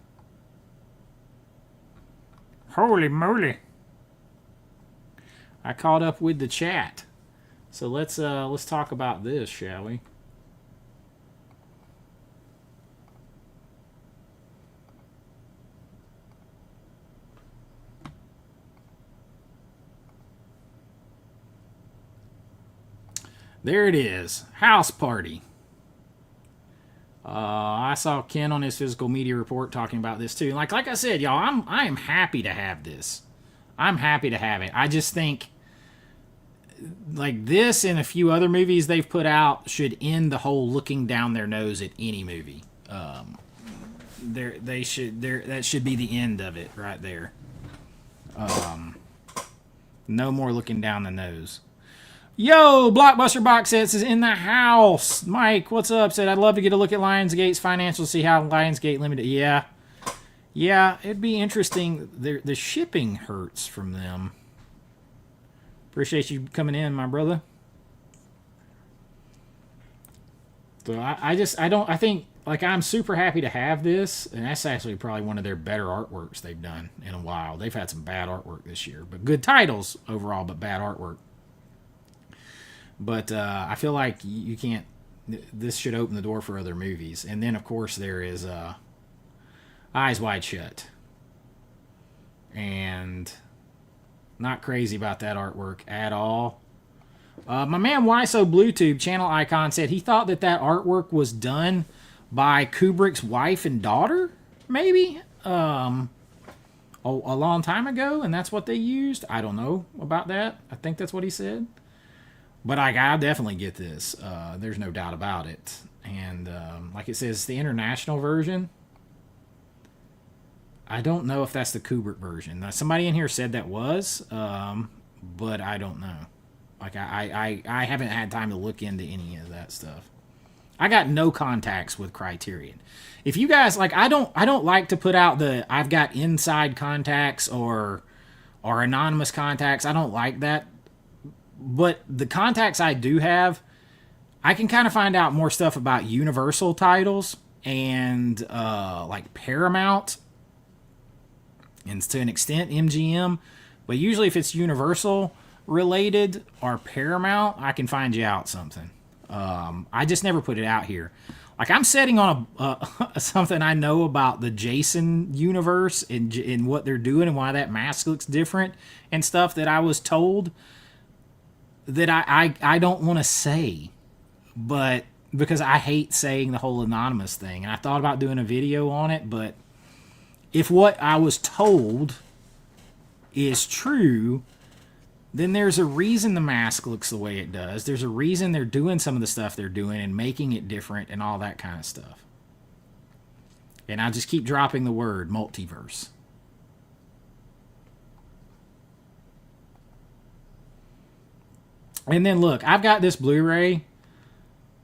A: Holy moly. I caught up with the chat. So let's talk about this, shall we? There it is. House Party. I saw Ken on his physical media report talking about this too. Like I said, y'all, I am happy to have this. I'm happy to have it. I just think like this and a few other movies they've put out should end the whole looking down their nose at any movie. That should be the end of it right there. No more looking down the nose. Yo, Blockbuster Box Sets is in the house. Mike, what's up? Said, I'd love to get a look at Lionsgate's financials, see how Lionsgate Limited... Yeah, it'd be interesting. The shipping hurts from them. Appreciate you coming in, my brother. So I think, like, I'm super happy to have this, and that's actually probably one of their better artworks they've done in a while. They've had some bad artwork this year, but good titles overall, but bad artwork. But I feel like you can't... This should open the door for other movies. And then, of course, there is Eyes Wide Shut. And not crazy about that artwork at all. My man Why So Bluetooth channel icon said he thought that artwork was done by Kubrick's wife and daughter, maybe? A long time ago, and that's what they used. I don't know about that. I think that's what he said. But I definitely get this. There's no doubt about it. And like it says, the international version. I don't know if that's the Kubrick version. Now, somebody in here said that was, but I don't know. Like I haven't had time to look into any of that stuff. I got no contacts with Criterion. If you guys like, I don't like to put out the I've got inside contacts or anonymous contacts. I don't like that. But the contacts I do have, I can kind of find out more stuff about Universal titles and like Paramount and to an extent MGM. But usually if it's Universal related or Paramount, I can find you out something. I just never put it out here. Like I'm setting on something I know about the Jason universe and what they're doing and why that mask looks different and stuff that I was told that I don't want to say, but because I hate saying the whole anonymous thing. And I thought about doing a video on it, but if what I was told is true, then there's a reason the mask looks the way it does. There's a reason they're doing some of the stuff they're doing and making it different and all that kind of stuff. And I just keep dropping the word multiverse. And then look, I've got this Blu-ray,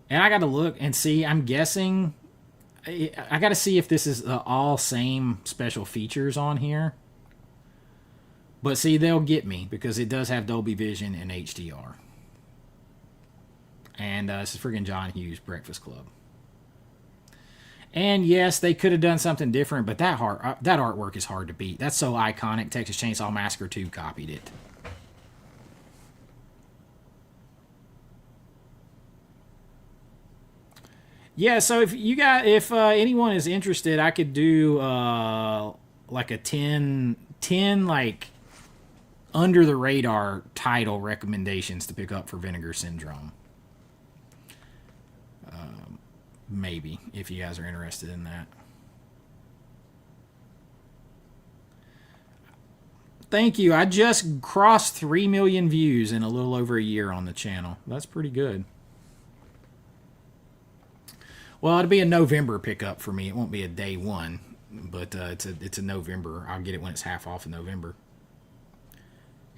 A: and I got to look and see. I'm guessing, I got to see if this is all same special features on here. But see, they'll get me because it does have Dolby Vision and HDR. And this is friggin' John Hughes Breakfast Club. And yes, they could have done something different, but that artwork is hard to beat. That's so iconic. Texas Chainsaw Massacre 2 copied it. Yeah, so if anyone is interested, I could do like a 10 like under the radar title recommendations to pick up for Vinegar Syndrome. Maybe, if you guys are interested in that. Thank you. I just crossed 3 million views in a little over a year on the channel. That's pretty good. Well, it'll be a November pickup for me. It won't be a day one, but it's a November. I'll get it when it's half off in November.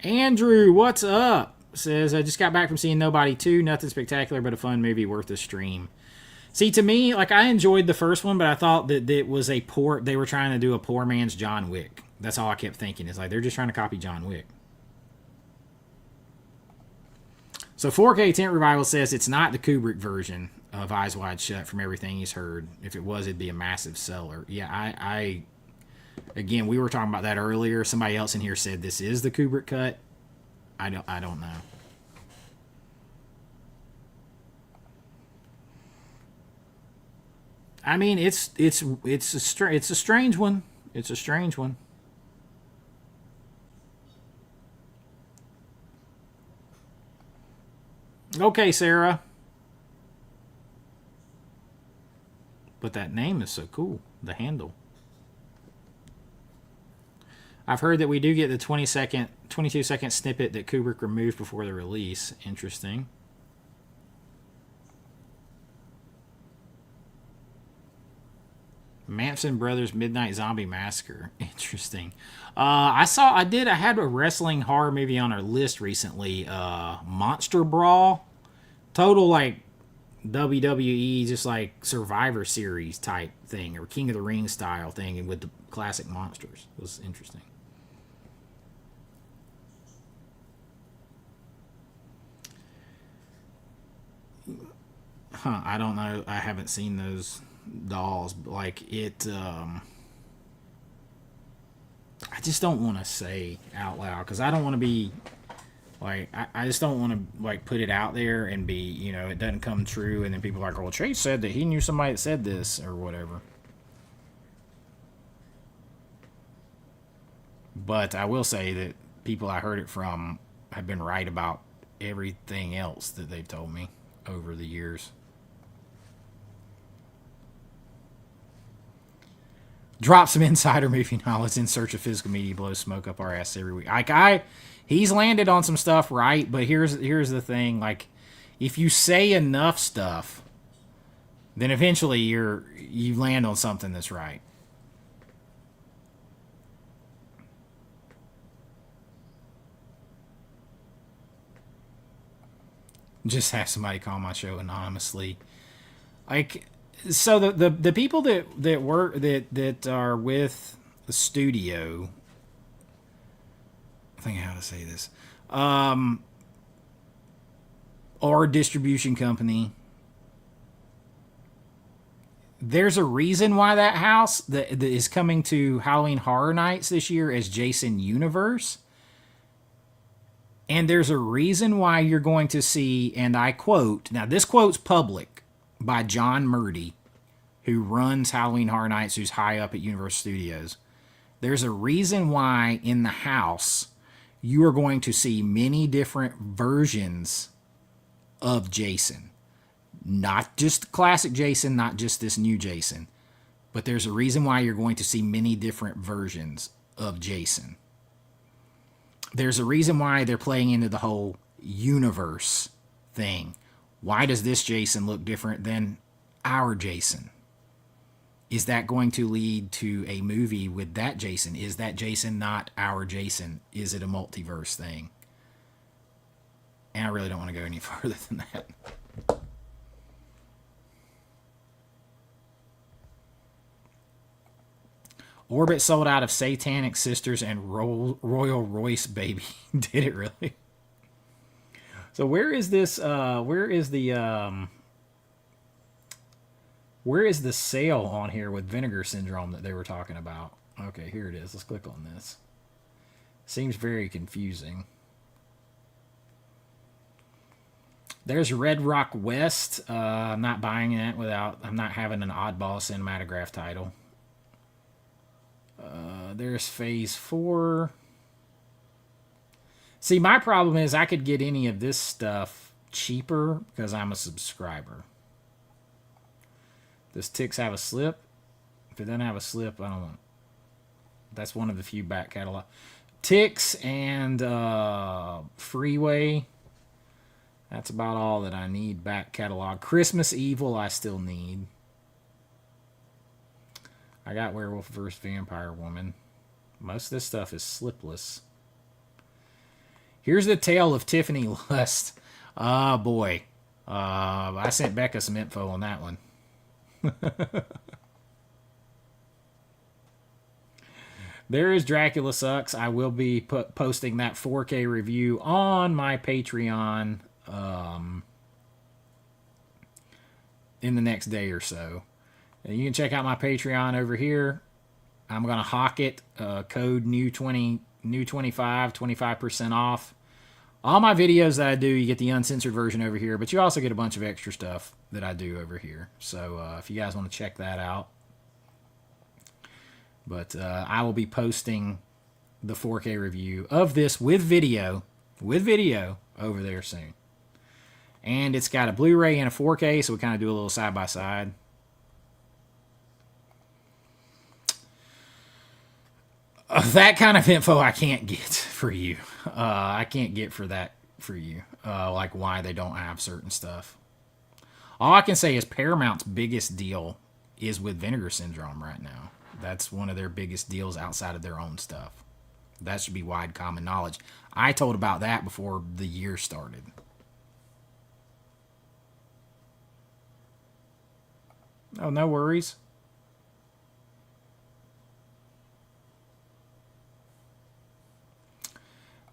A: Andrew, what's up? Says, I just got back from seeing Nobody 2. Nothing spectacular, but a fun movie worth a stream. See, to me, like, I enjoyed the first one, but I thought that it was they were trying to do a poor man's John Wick. That's all I kept thinking. It's like, they're just trying to copy John Wick. So 4K Tent Revival says it's not the Kubrick version of Eyes Wide Shut from everything he's heard. If it was, it'd be a massive seller. Yeah, I again, we were talking about that earlier. Somebody else in here said this is the Kubrick cut. I don't know. I mean, it's a strange one. It's a strange one. Okay, Sarah. But that name is so cool. The handle. I've heard that we do get the 22-second snippet that Kubrick removed before the release. Interesting. Manson Brothers Midnight Zombie Massacre. Interesting. I had a wrestling horror movie on our list recently. Monster Brawl. Total like WWE, just like Survivor Series type thing, or King of the Ring style thing, and with the classic monsters. It was interesting. I don't know. I haven't seen those dolls. Like it, I just don't want to say out loud because I don't want to be like I just don't want to like put it out there and be it doesn't come true and then people are like, well, Chase said that he knew somebody that said this or whatever. But I will say that people I heard it from have been right about everything else that they've told me over the years. Drop some insider movie knowledge in search of physical media, blows smoke up our ass every week. He's landed on some stuff right, but here's the thing: like, if you say enough stuff, then eventually you land on something that's right. Just have somebody call my show anonymously, like. So the people that work that are with the studio, I think how to say this, or distribution company. There's a reason why that house that is coming to Halloween Horror Nights this year as Jason Universe. And there's a reason why you're going to see, and I quote, now this quote's public, by John Murdy, who runs Halloween Horror Nights, who's high up at Universal Studios. There's a reason why in the house you are going to see many different versions of Jason. Not just classic Jason, not just this new Jason, but there's a reason why you're going to see many different versions of Jason. There's a reason why they're playing into the whole universe thing. Why does this Jason look different than our Jason? Is that going to lead to a movie with that Jason? Is that Jason not our Jason? Is it a multiverse thing? And I really don't want to go any further than that. Orbit sold out of Satanic Sisters and Royal Royce Baby. Did it really? So where is this? Where is the Where is the sale on here with vinegar syndrome that they were talking about? Okay, here it is. Let's click on this. Seems very confusing. There's Red Rock West. I'm not buying that without... I'm not having an oddball cinematograph title. There's Phase 4. See, my problem is I could get any of this stuff cheaper because I'm a subscriber. Does Tix have a slip? If it doesn't have a slip, I don't want it. That's one of the few back catalog. Tix and Freeway. That's about all that I need back catalog. Christmas Evil I still need. I got Werewolf vs. Vampire Woman. Most of this stuff is slipless. Here's the Tale of Tiffany Lust. Oh, boy. I sent Becca some info on that one. There is Dracula Sucks. I will be posting that 4K review on my Patreon in the next day or so. And you can check out my Patreon over here. I'm going to hawk it. Code new25, 25% off. All my videos that I do, you get the uncensored version over here, but you also get a bunch of extra stuff that I do over here. So if you guys want to check that out. But I will be posting the 4K review of this with video over there soon. And it's got a Blu-ray and a 4K, so we kind of do a little side-by-side. That kind of info I can't get for you. I can't get for that for you. Like why they don't have certain stuff. All I can say is Paramount's biggest deal is with Vinegar Syndrome right now. That's one of their biggest deals outside of their own stuff. That should be wide common knowledge. I told about that before the year started. Oh, no worries.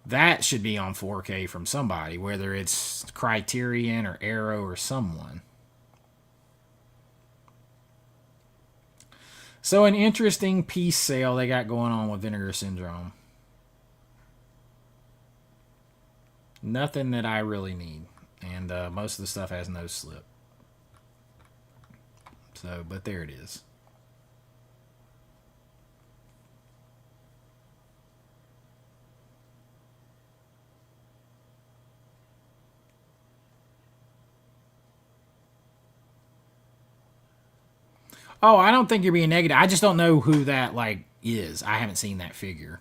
A: That should be on 4K from somebody, whether it's Criterion or Arrow or someone. So an interesting piece sale they got going on with Vinegar Syndrome. Nothing that I really need. And most of the stuff has no slip. So, but there it is. Oh, I don't think you're being negative. I just don't know who that, like, is. I haven't seen that figure.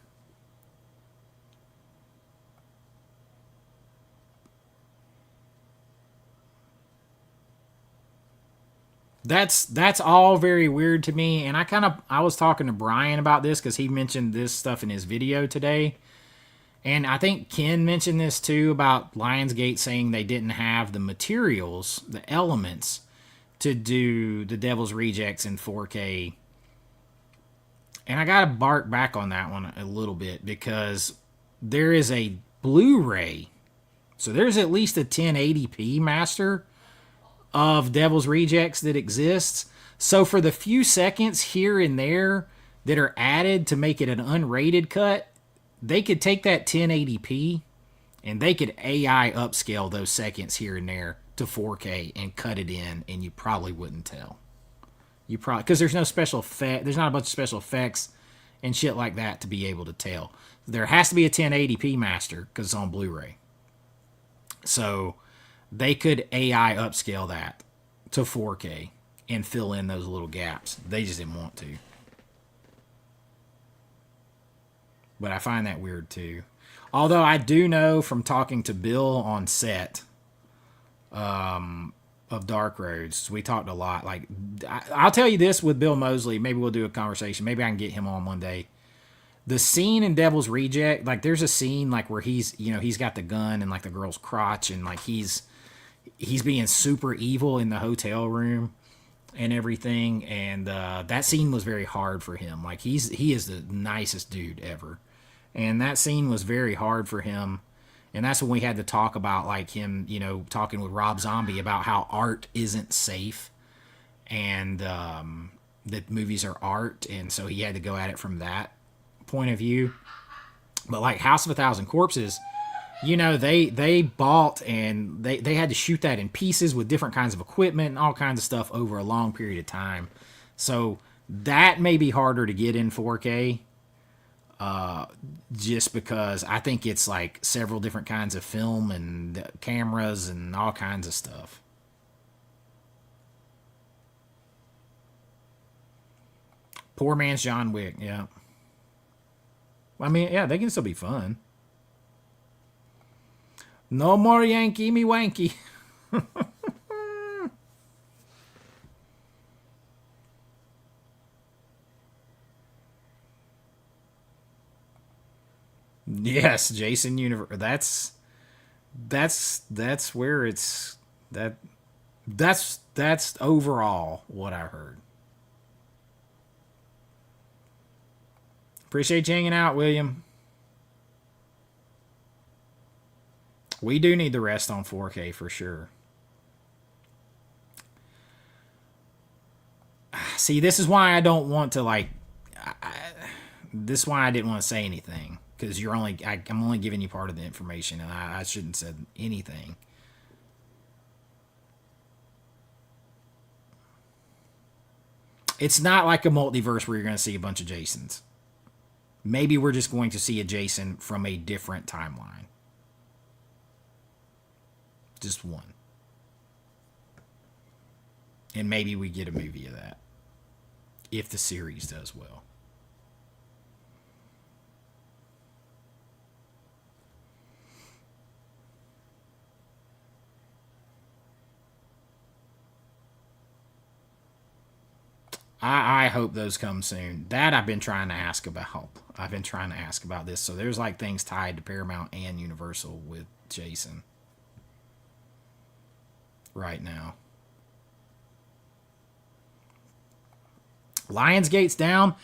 A: That's all very weird to me. And I was talking to Brian about this because he mentioned this stuff in his video today. And I think Ken mentioned this too about Lionsgate saying they didn't have the materials, the elements, to do the Devil's Rejects in 4K. And I gotta bark back on that one a little bit because there is a Blu-ray. So there's at least a 1080p master of Devil's Rejects that exists. So for the few seconds here and there that are added to make it an unrated cut, they could take that 1080p and they could AI upscale those seconds here and there to 4K and cut it in, and you probably wouldn't tell. You probably, because there's no special effect, there's not a bunch of special effects and shit like that to be able to tell. There has to be a 1080p master because it's on Blu-ray. So they could AI upscale that to 4K and fill in those little gaps. They just didn't want to. But I find that weird too. Although I do know from talking to Bill on set of Dark Roads, we talked a lot. Like, I'll tell you this with Bill Moseley. Maybe we'll do a conversation. Maybe I can get him on one day. The scene in Devil's Reject, like there's a scene like where he's got the gun and like the girl's crotch and like he's being super evil in the hotel room and everything. And that scene was very hard for him. Like he is the nicest dude ever. And that scene was very hard for him. And that's when we had to talk about like him, talking with Rob Zombie about how art isn't safe and that movies are art, and so he had to go at it from that point of view. But like House of a Thousand Corpses, you know, they bought and they had to shoot that in pieces with different kinds of equipment and all kinds of stuff over a long period of time. So that may be harder to get in 4K, just because I think it's like several different kinds of film and cameras and all kinds of stuff. Poor man's John Wick, yeah. I mean, yeah, they can still be fun. No more Yankee me wanky. Yes, Jason Universe. That's where it's that's overall what I heard. Appreciate you hanging out, William. We do need the rest on 4K for sure. See, this is why I don't want to like. This is why I didn't want to say anything, because I'm only giving you part of the information, and I shouldn't have said anything. It's not like a multiverse where you're going to see a bunch of Jasons. Maybe we're just going to see a Jason from a different timeline. Just one. And maybe we get a movie of that, if the series does well. I hope those come soon. That I've been trying to ask about. I've been trying to ask about this. So there's like things tied to Paramount and Universal with Jason right now. Lionsgate's down.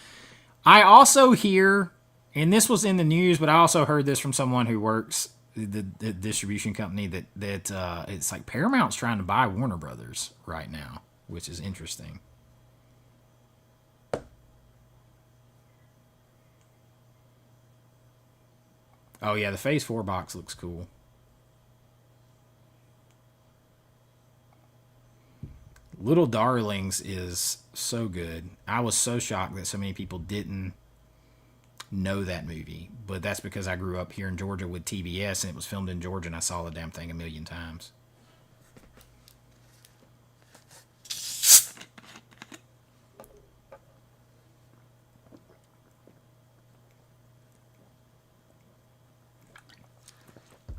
A: I also hear, and this was in the news, but I also heard this from someone who works the distribution company that it's like Paramount's trying to buy Warner Brothers right now, which is interesting. Oh yeah, the Phase 4 box looks cool. Little Darlings is so good. I was so shocked that so many people didn't know that movie. But that's because I grew up here in Georgia with TBS, and it was filmed in Georgia, and I saw the damn thing a million times.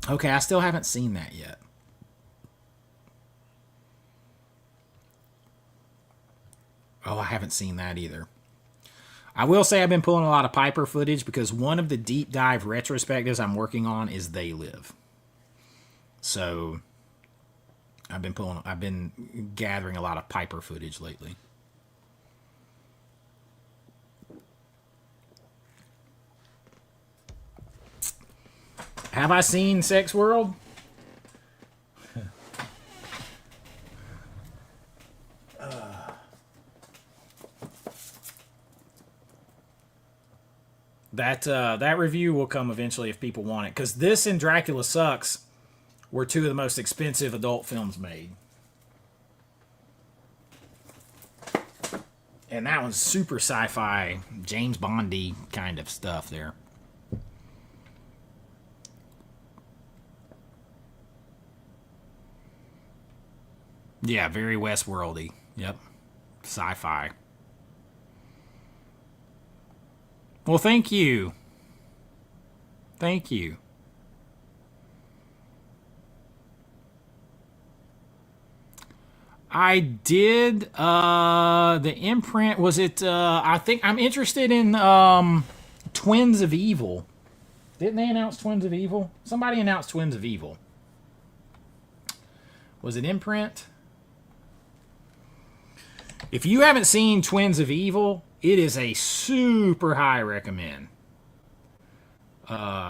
A: Okay, I still haven't seen that yet. Oh, I haven't seen that either. I will say I've been pulling a lot of Piper footage because one of the deep dive retrospectives I'm working on is They Live. So I've been gathering a lot of Piper footage lately. Have I seen Sex World? That review will come eventually if people want it, because this and Dracula Sucks were two of the most expensive adult films made. And that one's super sci-fi, James Bondy kind of stuff there. Yeah, very Westworldy. Yep. Sci-fi. Well, thank you. Thank you. I did the imprint. Was it I think I'm interested in Twins of Evil. Didn't they announce Twins of Evil? Somebody announced Twins of Evil. Was it imprint? If you haven't seen Twins of Evil, it is a super high recommend.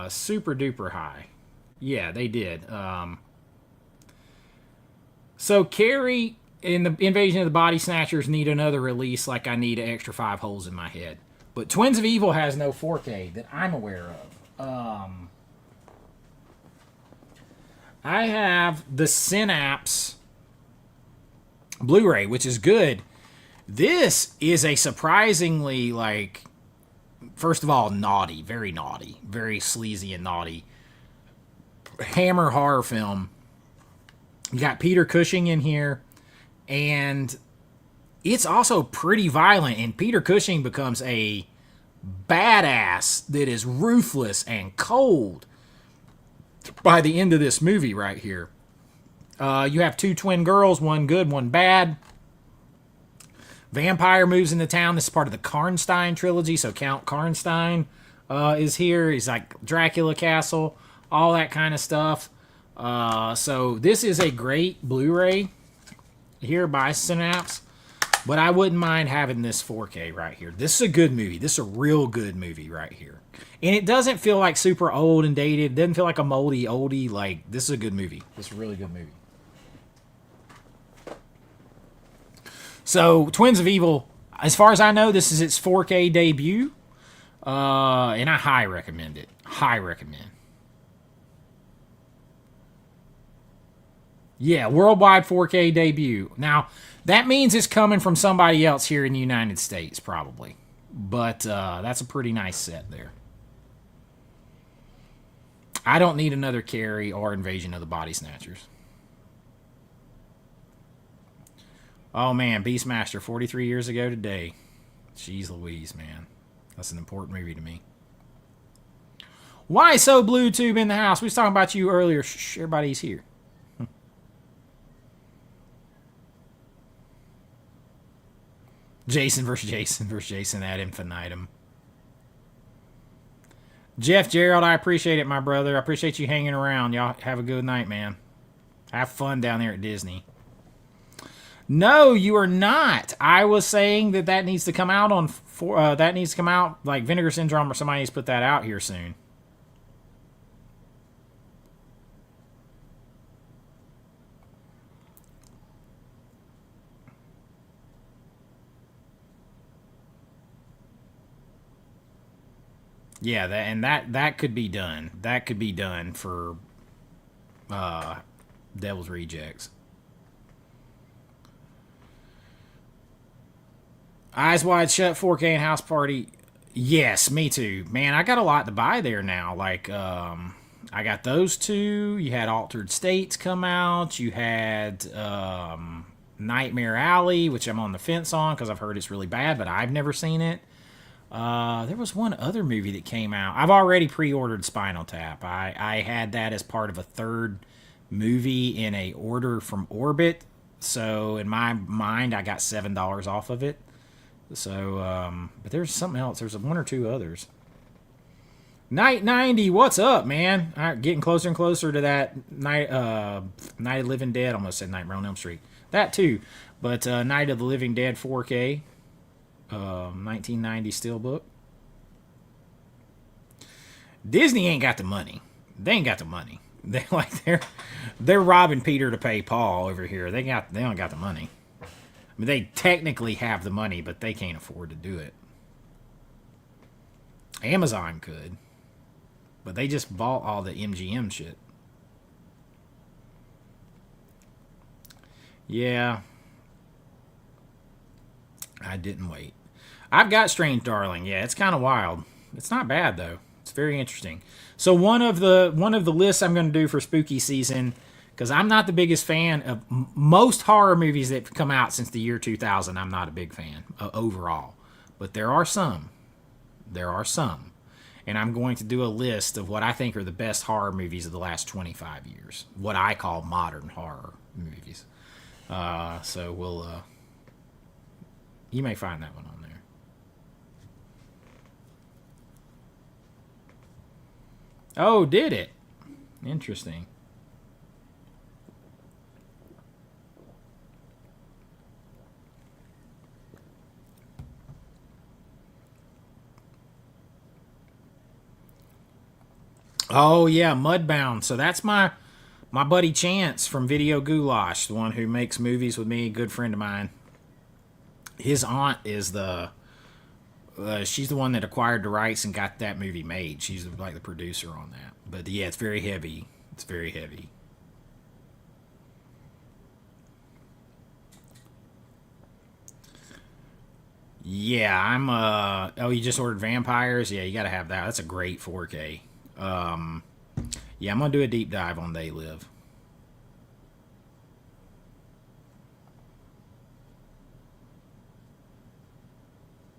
A: Super duper high. Yeah, they did. So Carrie, in the Invasion of the Body Snatchers need another release like I need an extra 5 holes in my head. But Twins of Evil has no 4K that I'm aware of. I have the Synapse Blu-ray, which is good. This is a surprisingly, like, first of all, naughty, very sleazy and naughty Hammer horror film. You got Peter Cushing in here, and it's also pretty violent, and Peter Cushing becomes a badass that is ruthless and cold by the end of this movie right here. You have 2 twin girls, one good, one bad. Vampire moves into town. This is part of the Karnstein trilogy, so Count Karnstein is here. He's like Dracula Castle, all that kind of stuff. So this is a great Blu-ray here by Synapse, but I wouldn't mind having this 4K right here. This is a good movie. This is a real good movie right here. And it doesn't feel like super old and dated. It doesn't feel like a moldy oldie. Like, this is a good movie. This is a really good movie. So, Twins of Evil, as far as I know, this is its 4K debut. And I highly recommend it. High recommend. Yeah, worldwide 4K debut. Now, that means it's coming from somebody else here in the United States, probably. But that's a pretty nice set there. I don't need another Carrie or Invasion of the Body Snatchers. Oh, man, Beastmaster, 43 years ago today. Jeez Louise, man. That's an important movie to me. Why so Blue Tube in the house? We was talking about you earlier. Shh, everybody's here. Jason versus Jason ad infinitum. Jeff Gerald, I appreciate it, my brother. I appreciate you hanging around. Y'all have a good night, man. Have fun down there at Disney. No, you are not. I was saying that needs to come out on that needs to come out like Vinegar Syndrome, or somebody needs to put that out here soon. Yeah, that could be done. That could be done for Devil's Rejects. Eyes Wide Shut 4K and House Party. Yes, me too. Man, I got a lot to buy there now. Like, I got those two. You had Altered States come out. You had Nightmare Alley, which I'm on the fence on because I've heard it's really bad, but I've never seen it. There was one other movie that came out. I've already pre-ordered Spinal Tap. I had that as part of a third movie in a order from Orbit. So in my mind, I got $7 off of it. So, but there's something else. There's one or two others. Night 90, what's up, man? All right, getting closer and closer to that Night of the Living Dead. Almost said Nightmare on Elm Street. That too. But Night of the Living Dead 4K. 1990 steelbook. Disney ain't got the money. They ain't got the money. They're robbing Peter to pay Paul over here. They don't got the money. I mean, they technically have the money, but they can't afford to do it. Amazon could, but they just bought all the MGM shit. Yeah. I didn't wait. I've got Strange Darling. Yeah, it's kind of wild. It's not bad though. It's very interesting. So one of the lists I'm going to do for spooky season, because I'm not the biggest fan of most horror movies that have come out since the year 2000. I'm not a big fan overall, but there are some. And I'm going to do a list of what I think are the best horror movies of the last 25 years. What I call modern horror movies. So we'll. You may find that one on there. Oh, did it? Interesting. Oh yeah, Mudbound. So that's my My buddy Chance from Video Goulash, the one who makes movies with me, a good friend of mine. His aunt is she's the one that acquired the rights and got that movie made. She's like the producer on that. But yeah, it's very heavy. It's very heavy. Yeah, I'm oh, you just ordered Vampires? Yeah, you gotta have that. That's a great 4K. Yeah, I'm gonna do a deep dive on They Live.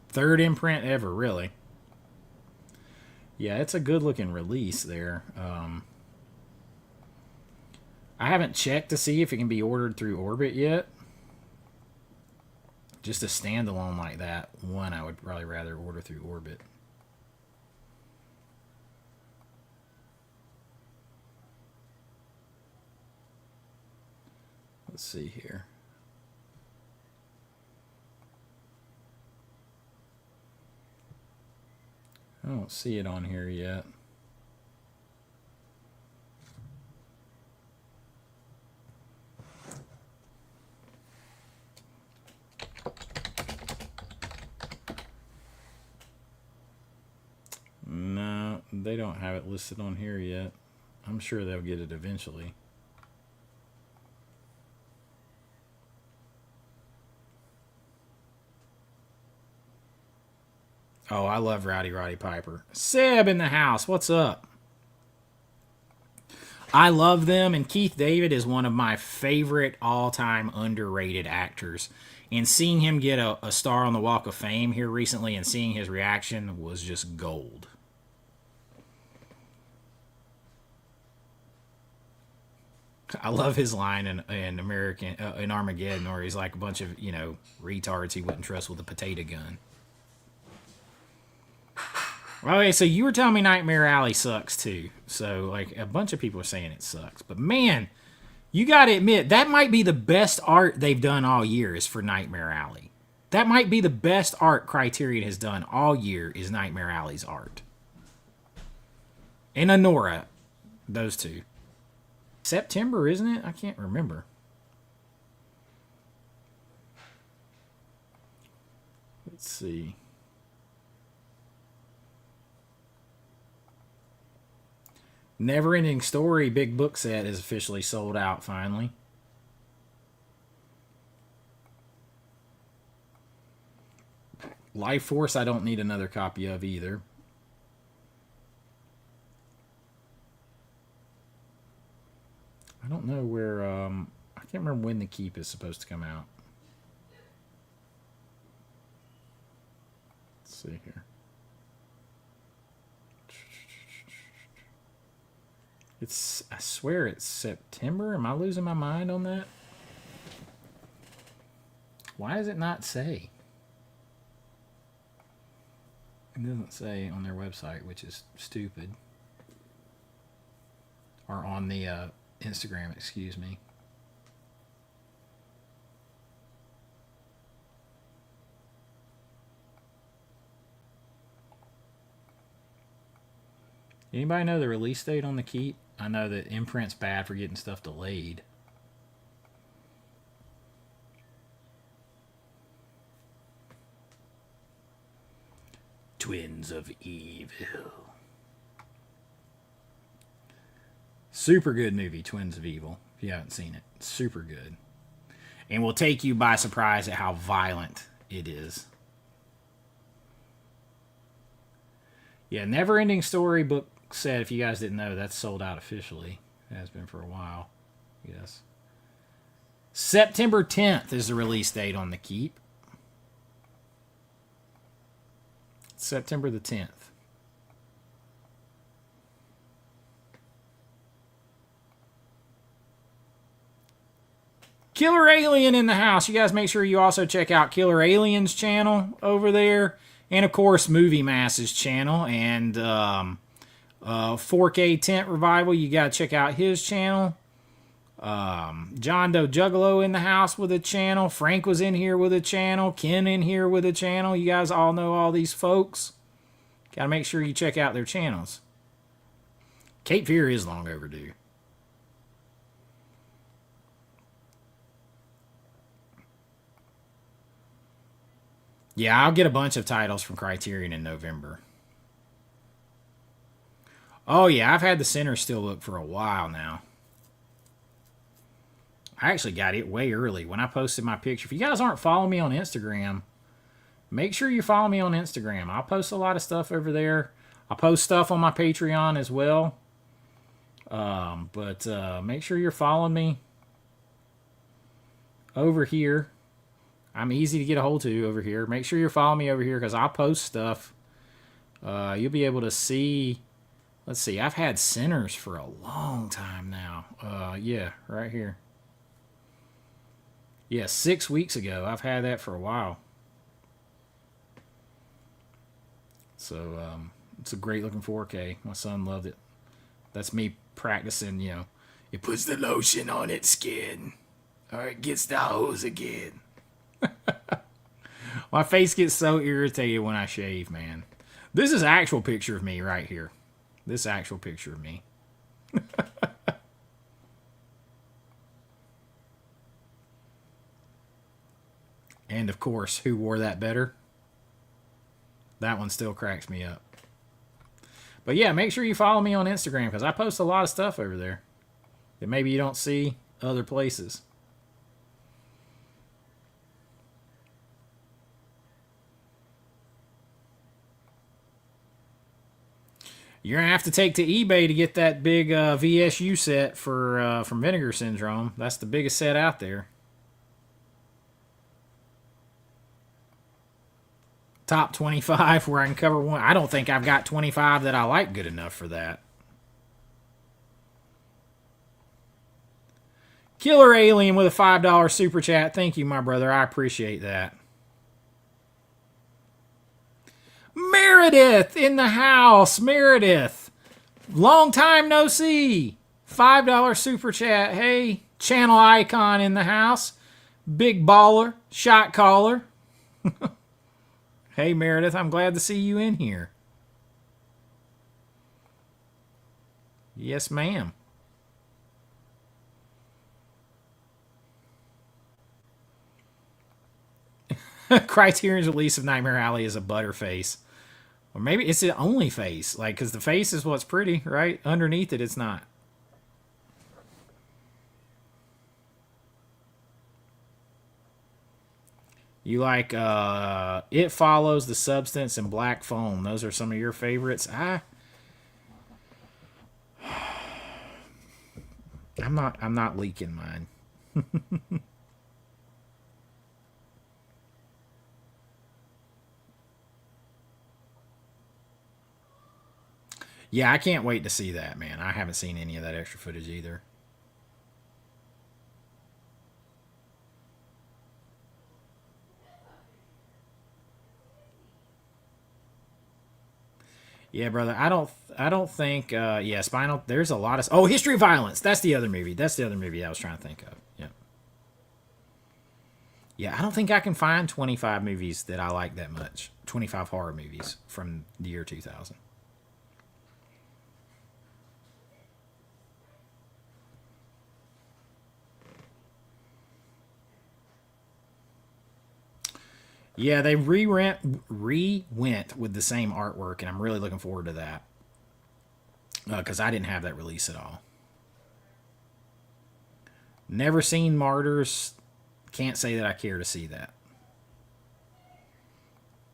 A: Third imprint ever, really. Yeah, it's a good looking release there. I haven't checked to see if it can be ordered through Orbit yet. Just a standalone like that one, I would probably rather order through Orbit. Let's see here. I don't see it on here yet. No, they don't have it listed on here yet. I'm sure they'll get it eventually. Oh, I love Rowdy Roddy Piper. Seb in the house. What's up? I love them, and Keith David is one of my favorite all-time underrated actors. And seeing him get a star on the Walk of Fame here recently and seeing his reaction was just gold. I love his line in Armageddon, where he's like a bunch of, retards he wouldn't trust with a potato gun. Okay, so you were telling me Nightmare Alley sucks too. So, like, a bunch of people are saying it sucks. But man, you gotta admit, that might be the best art they've done all year is for Nightmare Alley. That might be the best art Criterion has done all year is Nightmare Alley's art. And Anora, those two. September, isn't it? I can't remember. Let's see. Never Ending Story big book set is officially sold out finally. Life Force I don't need another copy of either. I don't know where, I can't remember when The Keep is supposed to come out. Let's see here. I swear it's September. Am I losing my mind on that? Why does it not say? It doesn't say on their website, which is stupid. Or on the Instagram, excuse me. Anybody know the release date on The Keep? I know that imprint's bad for getting stuff delayed. Twins of Evil. Super good movie, Twins of Evil, if you haven't seen it. Super good. And will take you by surprise at how violent it is. Yeah, Never Ending Story book set, if you guys didn't know, that's sold out officially. It has been for a while. Yes. September 10th is the release date on The Keep. September the 10th. Killer Alien in the house. You guys make sure you also check out Killer Alien's channel over there. And, of course, Movie Mass's channel. And 4K Tent Revival. You got to check out his channel. John Doe Juggalo in the house with a channel. Frank was in here with a channel. Ken in here with a channel. You guys all know all these folks. Got to make sure you check out their channels. Cape Fear is long overdue. Yeah, I'll get a bunch of titles from Criterion in November. Oh, yeah, I've had the Center Still Look for a while now. I actually got it way early when I posted my picture. If you guys aren't following me on Instagram, make sure you follow me on Instagram. I'll post a lot of stuff over there. I'll post stuff on my Patreon as well. But make sure you're following me over here. I'm easy to get a hold to over here. Make sure you're following me over here because I'll post stuff. You'll be able to see. Let's see. I've had Sinners for a long time now. Yeah, right here. Yeah, 6 weeks ago. I've had that for a while. So it's a great looking 4K. My son loved it. That's me practicing, you know. It puts the lotion on its skin. Or it gets the hose again. My face gets so irritated when I shave, man. This is an actual picture of me right here. This actual picture of me. And of course, who wore that better? That one still cracks me up. But yeah, make sure you follow me on Instagram because I post a lot of stuff over there that maybe you don't see other places. You're going to have to take to eBay to get that big VSU set for from Vinegar Syndrome. That's the biggest set out there. Top 25 where I can cover one. I don't think I've got 25 that I like good enough for that. Killer Alien with a $5 super chat. Thank you, my brother. I appreciate that. Meredith in the house. Meredith. Long time no see. $5 super chat. Hey, channel icon in the house. Big baller. Shot caller. Hey, Meredith, I'm glad to see you in here. Yes, ma'am. Criterion's release of Nightmare Alley is a butterface. Or maybe it's the only face. Like, because the face is what's pretty, right? Underneath it, it's not. You like It Follows, The Substance, and Black Phone. Those are some of your favorites. I'm not leaking mine. Yeah, I can't wait to see that, man. I haven't seen any of that extra footage either. Yeah, brother. I don't think yeah, Spinal there's a lot of History of Violence. That's the other movie. That's the other movie I was trying to think of. Yeah. Yeah, I don't think I can find 25 movies that I like that much. 25 horror movies from the year 2000. Yeah, they re-went with the same artwork, and I'm really looking forward to that. Because I didn't have that release at all. Never seen Martyrs. Can't say that I care to see that.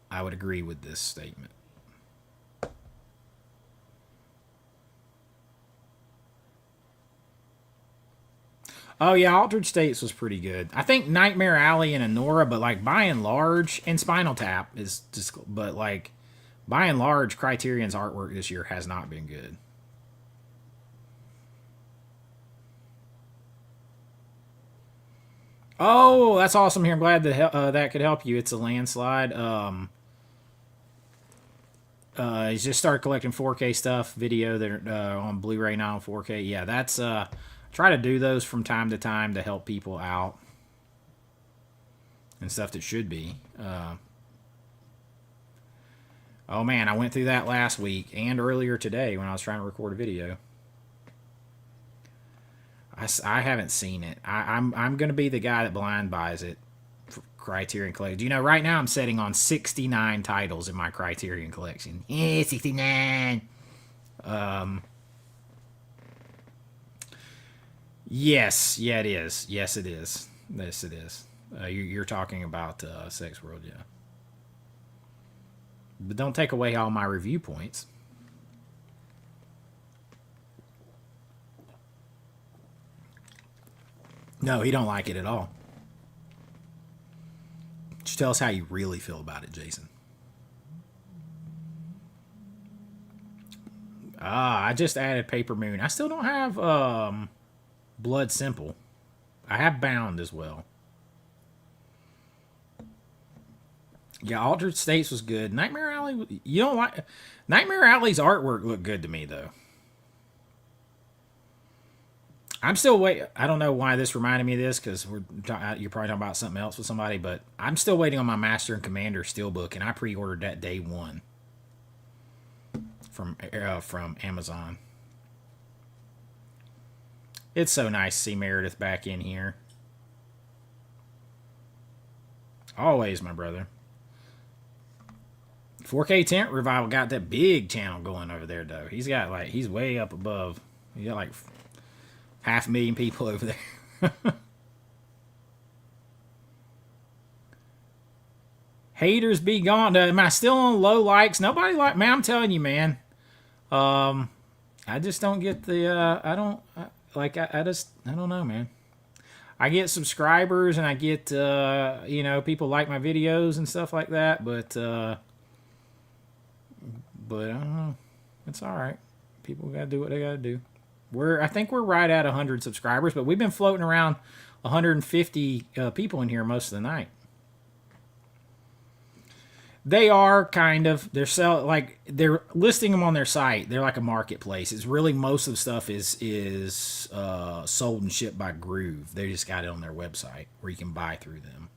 A: I would agree with this statement. Oh yeah, Altered States was pretty good. I think Nightmare Alley and Anora, but like by and large, and Spinal Tap is just, but like by and large, Criterion's artwork this year has not been good. Oh, that's awesome! Here, I'm glad that that could help you. It's a landslide. He's just started collecting 4K stuff, video that on Blu-ray now on 4K. Yeah, that's try to do those from time to time to help people out and stuff that should be. Oh man, I went through that last week and earlier today when I was trying to record a video. I haven't seen it. I'm going to be the guy that blind buys it Criterion Collection. You know, right now I'm setting on 69 titles in my Criterion Collection. Yeah, 69. Yes, yeah, it is. Yes, it is. Yes, it is. You're talking about Sex World, yeah. But don't take away all my review points. No, he don't like it at all. Just tell us how you really feel about it, Jason. I just added Paper Moon. I still don't have Blood Simple. I have Bound as well. Yeah, Altered States was good. Nightmare Alley, you don't like... Nightmare Alley's artwork looked good to me, though. I'm still waiting. I don't know why this reminded me of this, because you're probably talking about something else with somebody, but I'm still waiting on my Master and Commander Steelbook, and I pre-ordered that day one from Amazon. It's so nice to see Meredith back in here. Always, my brother. 4K Tent Revival got that big channel going over there, though. He's way up above. He got like 500,000 people over there. Haters be gone. Am I still on low likes? Nobody like, man, I'm telling you, man. I just don't get the, I don't know, man. I get subscribers and I get, people like my videos and stuff like that, but I don't know. It's all right. People got to do what they got to do. I think we're right at 100 subscribers, but we've been floating around 150 people in here most of the night. They are kind of, they're listing them on their site. They're like a marketplace. It's really, most of the stuff is sold and shipped by Groove. They just got it on their website where you can buy through them.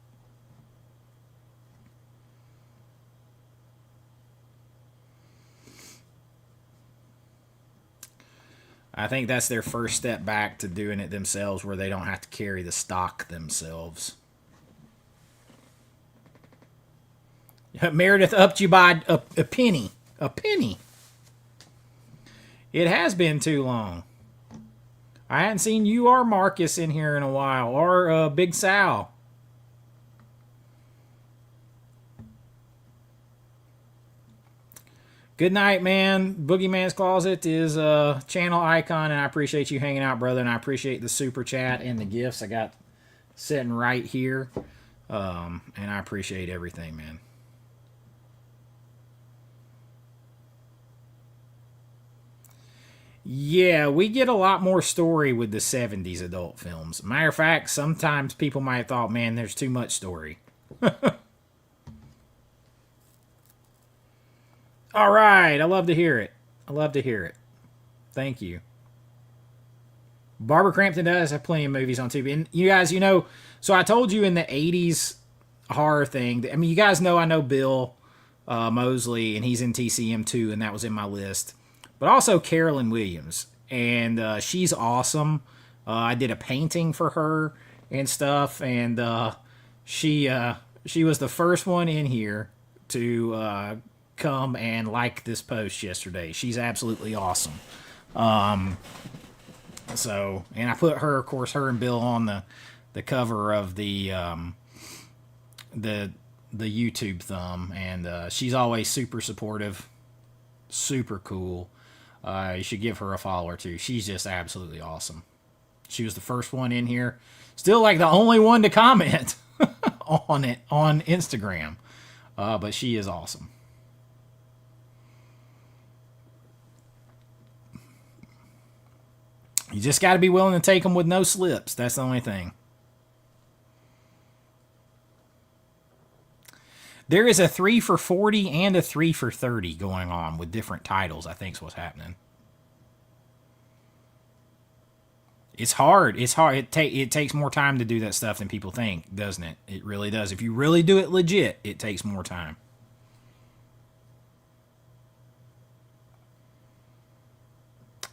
A: I think that's their first step back to doing it themselves, where they don't have to carry the stock themselves. Meredith upped you by a penny. A penny. It has been too long. I hadn't seen you or Marcus in here in a while, or Big Sal. Good night, man. Boogeyman's Closet is a channel icon, and I appreciate you hanging out, brother, and I appreciate the super chat and the gifts I got sitting right here. And I appreciate everything, man. Yeah, we get a lot more story with the 70s adult films. Matter of fact, sometimes people might have thought, man, there's too much story. All right, I love to hear it. I love to hear it. Thank you. Barbara Crampton does have plenty of movies on TV. And you guys, so I told you in the 80s horror thing, I mean, you guys know I know Bill Mosley, and he's in TCM too, and that was in my list. But also Carolyn Williams, and she's awesome. I did a painting for her and stuff, and she was the first one in here to come and like this post yesterday. She's absolutely awesome. So, and I put her, of course, her and Bill on the cover of the YouTube thumb, and she's always super supportive, super cool. You should give her a follow too. She's just absolutely awesome. She was the first one in here. Still like the only one to comment on it on Instagram. But she is awesome. You just got to be willing to take them with no slips. That's the only thing. There is a 3 for $40 and a 3 for $30 going on with different titles, I think is what's happening. It's hard. It's hard. It takes more time to do that stuff than people think, doesn't it? It really does. If you really do it legit, it takes more time.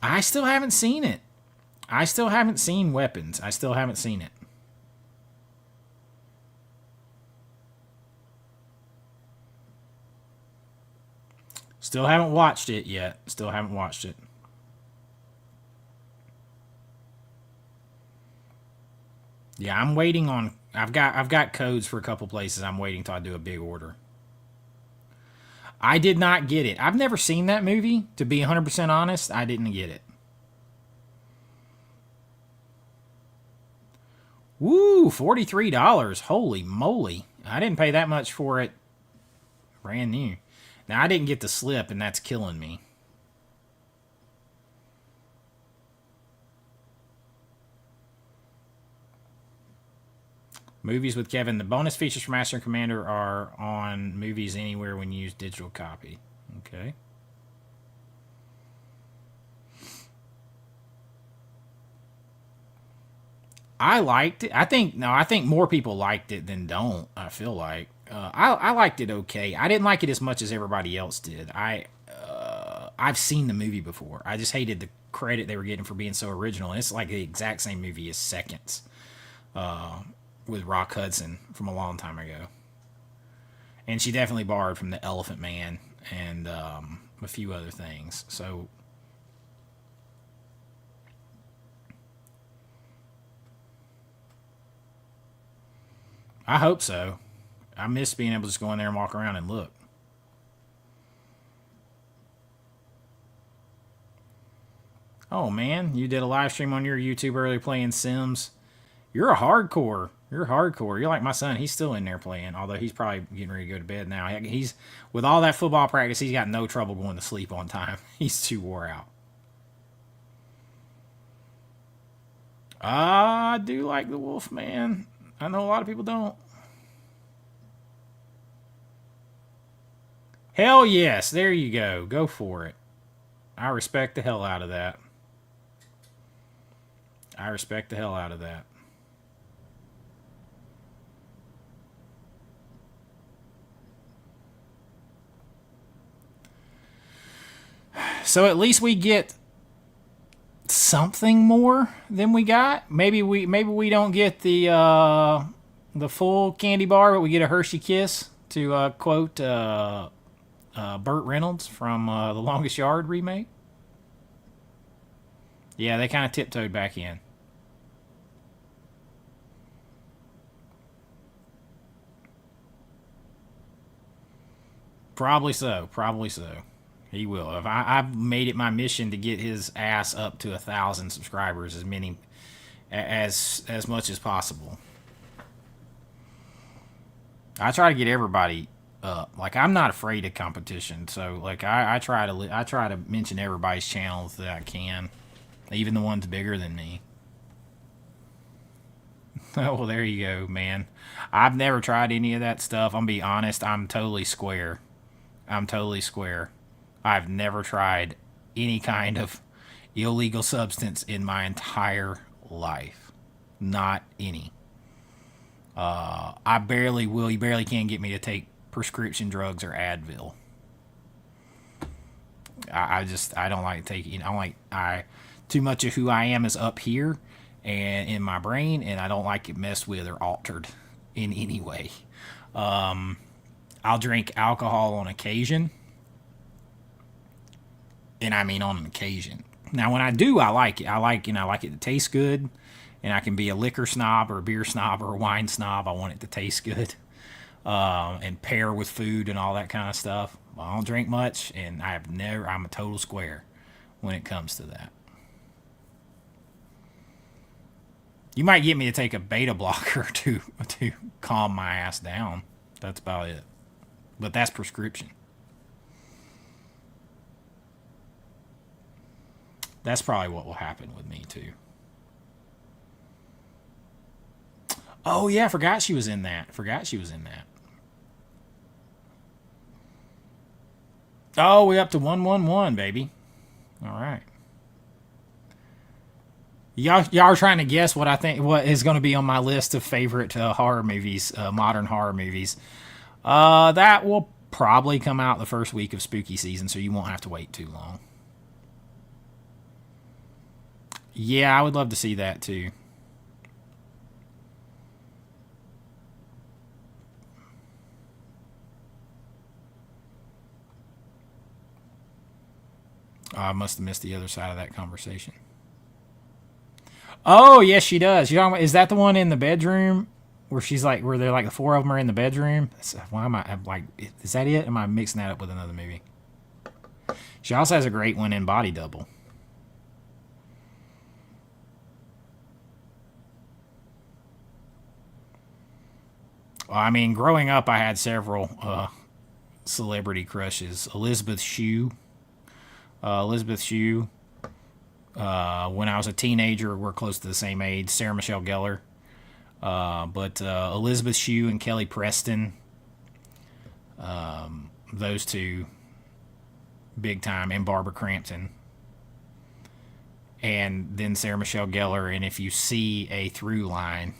A: I still haven't seen it. I still haven't seen Weapons. I still haven't seen it. Still haven't watched it yet. Still haven't watched it. Yeah, I'm waiting on. I've got codes for a couple places. I'm waiting till I do a big order. I did not get it. I've never seen that movie. To be 100% honest, I didn't get it. Woo, $43. Holy moly. I didn't pay that much for it. Brand new. Now, I didn't get the slip, and that's killing me. Movies with Kevin. The bonus features for Master and Commander are on Movies Anywhere when you use digital copy. Okay. I liked it. I think more people liked it than don't. I feel like I liked it okay. I didn't like it as much as everybody else did. I've seen the movie before. I just hated the credit they were getting for being so original. And it's like the exact same movie as Seconds with Rock Hudson from a long time ago. And she definitely borrowed from the Elephant Man and a few other things. So I hope so. I miss being able to just go in there and walk around and look. Oh man, you did a live stream on your YouTube earlier playing Sims. You're a hardcore. You're hardcore. You're like my son. He's still in there playing, although he's probably getting ready to go to bed now. He's with all that football practice, he's got no trouble going to sleep on time. He's too wore out. I do like the Wolf Man. I know a lot of people don't. Hell yes. There you go. Go for it. I respect the hell out of that. I respect the hell out of that. So at least we get something more than we got. Maybe we don't get the full candy bar, but we get a Hershey Kiss, to quote Burt Reynolds from The Longest Yard remake. Yeah, they kind of tiptoed back in. Probably so. Probably so. He will. If I've made it my mission to get his ass up to 1,000 subscribers, as much as possible. I try to get everybody up. Like, I'm not afraid of competition, so like I try to mention everybody's channels that I can, even the ones bigger than me. Oh, well, there you go, man. I've never tried any of that stuff. I'm gonna be honest. I'm totally square. I've never tried any kind of illegal substance in my entire life. Not any. I barely will. You barely can get me to take prescription drugs or Advil. I don't like taking. Too much of who I am is up here and in my brain, and I don't like it messed with or altered in any way. I'll drink alcohol on occasion. And I mean on an occasion. Now, when I do, I like it. I like it to taste good. And I can be a liquor snob or a beer snob or a wine snob. I want it to taste good. And pair with food and all that kind of stuff. I don't drink much, and I'm a total square when it comes to that. You might get me to take a beta blocker to calm my ass down. That's about it. But that's prescription. That's probably what will happen with me, too. Oh, yeah, I forgot she was in that. Oh, we're up to 111, baby. All right. Y'all are trying to guess what I think, what is going to be on my list of favorite horror movies, modern horror movies. That will probably come out the first week of spooky season, so you won't have to wait too long. Yeah, I would love to see that too. I must have missed the other side of that conversation. Oh, yes, she does. Is that the one in the bedroom where she's like, where they're like the four of them are in the bedroom? Why am I like, is that it? Am I mixing that up with another movie? She also has a great one in Body Double. Well, I mean, growing up, I had several celebrity crushes. Elizabeth Shue. When I was a teenager, we're close to the same age. Sarah Michelle Gellar. But Elizabeth Shue and Kelly Preston. Those two, big time. And Barbara Crampton. And then Sarah Michelle Gellar. And if you see a through line,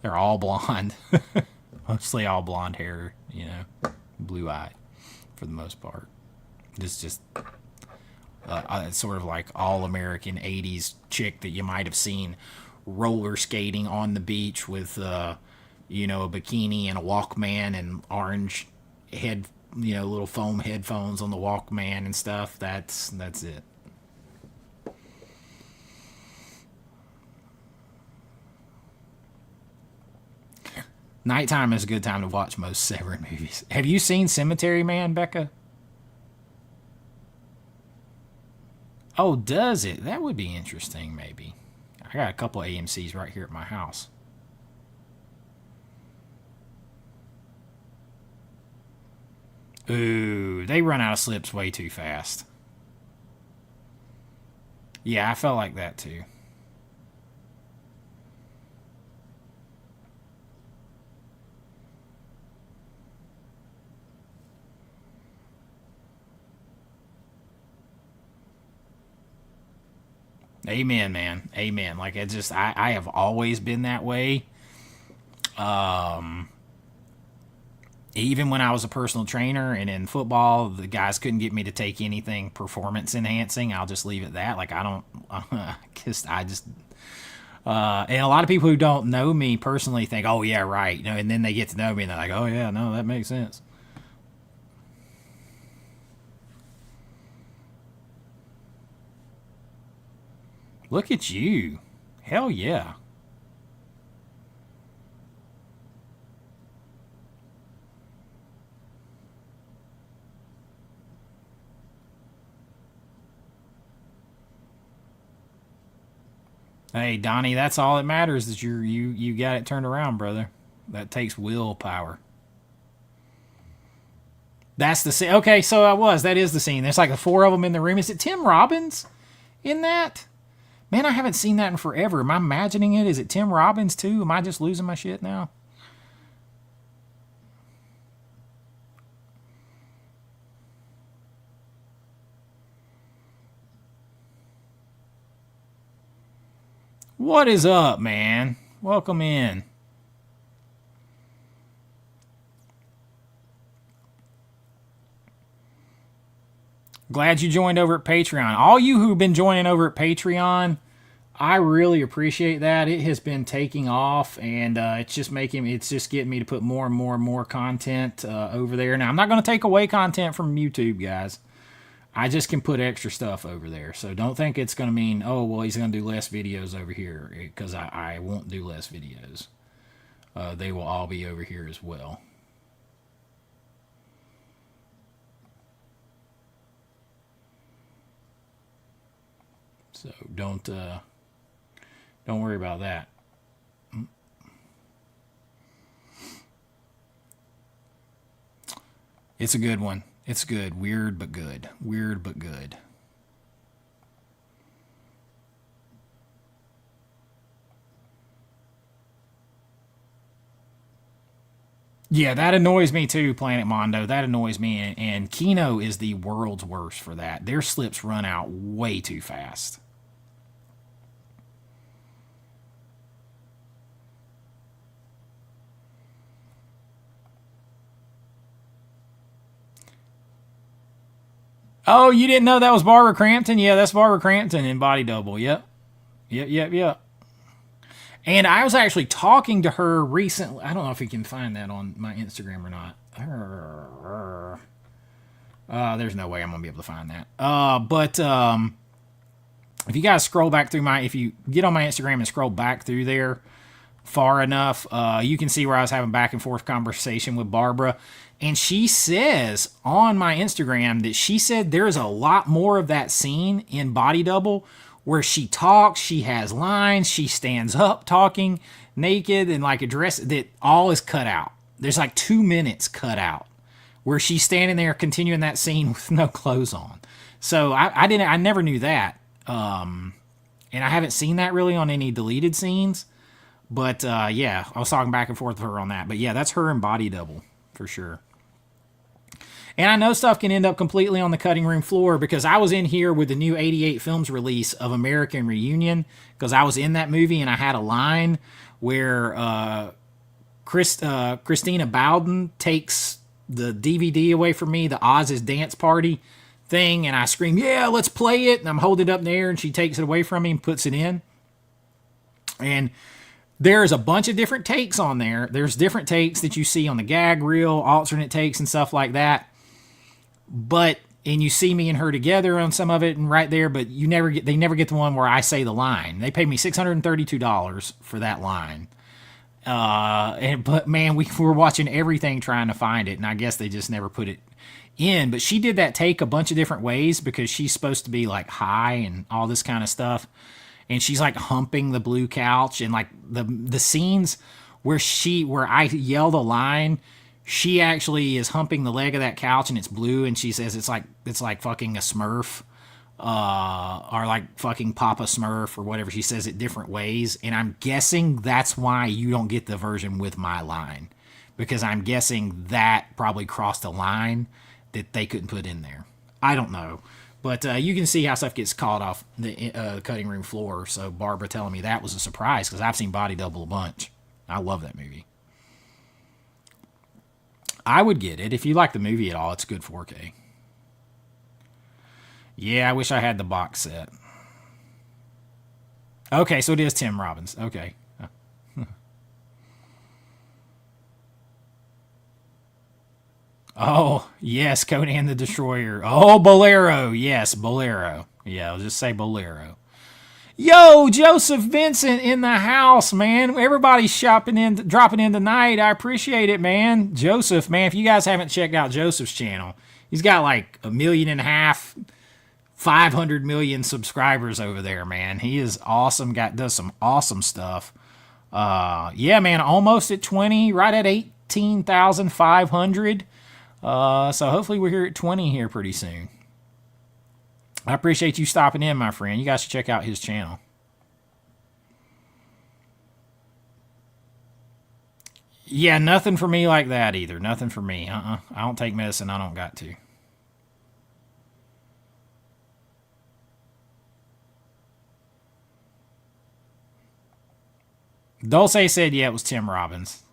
A: they're all blonde. Mostly all blonde hair, blue eye for the most part. It's just sort of like all-American 80s chick that you might have seen roller skating on the beach with, a bikini and a Walkman and orange little foam headphones on the Walkman and stuff. That's it. Nighttime is a good time to watch most Severin movies. Have you seen Cemetery Man, Becca? Oh, does it? That would be interesting, maybe. I got a couple of AMCs right here at my house. Ooh, they run out of slips way too fast. Yeah, I felt like that too. Amen, man. Amen. Like, I have always been that way. Even when I was a personal trainer and in football, the guys couldn't get me to take anything performance enhancing. I'll just leave it that. Like, I don't, and a lot of people who don't know me personally think, oh, yeah, right. And then they get to know me and they're like, oh, yeah, no, that makes sense. Look at you. Hell yeah. Hey, Donnie, that's all that matters is you got it turned around, brother. That takes willpower. That's the scene. Okay, so that is the scene. There's like the four of them in the room. Is it Tim Robbins in that? Man, I haven't seen that in forever. Am I imagining it? Is it Tim Robbins too? Am I just losing my shit now? What is up, man? Welcome in. Glad you joined over at Patreon. All you who've been joining over at Patreon, I really appreciate that. It has been taking off, and it's just getting me to put more and more and more content over there. Now, I'm not going to take away content from YouTube, guys. I just can put extra stuff over there. So don't think it's going to mean, oh, well, he's going to do less videos over here, because I won't do less videos. They will all be over here as well. So don't worry about that. It's a good one. It's good. Weird but good. Weird but good. Yeah, that annoys me too, Planet Mondo. That annoys me. And Kino is the world's worst for that. Their slips run out way too fast. Oh, you didn't know that was Barbara Crampton? Yeah, that's Barbara Crampton in Body Double. Yep. Yep. And I was actually talking to her recently. I don't know if you can find that on my Instagram or not. There's no way I'm gonna be able to find that. But if you guys scroll back through if you get on my Instagram and scroll back through there far enough, you can see where I was having back and forth conversation with Barbara. And she says on my Instagram that she said there's a lot more of that scene in Body Double where she talks, she has lines, she stands up talking naked and like a dress that all is cut out. There's like 2 minutes cut out where she's standing there continuing that scene with no clothes on. So I never knew that. And I haven't seen that really on any deleted scenes. But yeah, I was talking back and forth with her on that. But yeah, that's her in Body Double for sure. And I know stuff can end up completely on the cutting room floor because I was in here with the new 88 Films release of American Reunion because I was in that movie and I had a line where Christina Bowden takes the DVD away from me, the Oz's Dance Party thing, and I scream, yeah, let's play it, and I'm holding it up in the air and she takes it away from me and puts it in. And there's a bunch of different takes on there. There's different takes that you see on the gag reel, alternate takes and stuff like that. And you see me and her together on some of it and right there, but they never get the one where I say the line. They paid me $632 for that line. But man, we were watching everything trying to find it, and I guess they just never put it in. But she did that take a bunch of different ways because she's supposed to be like high and all this kind of stuff. And she's like humping the blue couch, and like the scenes where I yell the line, she actually is humping the leg of that couch and it's blue, and she says it's like fucking a Smurf, or like fucking Papa Smurf or whatever. She says it different ways, and I'm guessing that's why you don't get the version with my line, because I'm guessing that probably crossed a line that they couldn't put in there. I don't know. But you can see how stuff gets caught off the cutting room floor. So Barbara telling me that was a surprise because I've seen Body Double a bunch. I love that movie. I would get it. If you like the movie at all, it's good 4K. Yeah, I wish I had the box set. Okay, so it is Tim Robbins. Okay. Oh, yes, Conan the Destroyer. Oh, Bolero. Yes, Bolero. Yeah, I'll just say Bolero. Yo, Joseph Vincent in the house, man. Everybody's dropping in tonight. I appreciate it, man. Joseph, man, if you guys haven't checked out Joseph's channel, he's got like 1.5 million, 500 million subscribers over there, man. He is awesome. Does some awesome stuff. Yeah, man, almost at 20, right at 18,500. So hopefully we're here at 20 here pretty soon. I appreciate you stopping in, my friend. You guys should check out his channel. Yeah, nothing for me like that either. Nothing for me. I don't take medicine. I don't got to. Dulce said, yeah, it was Tim Robbins.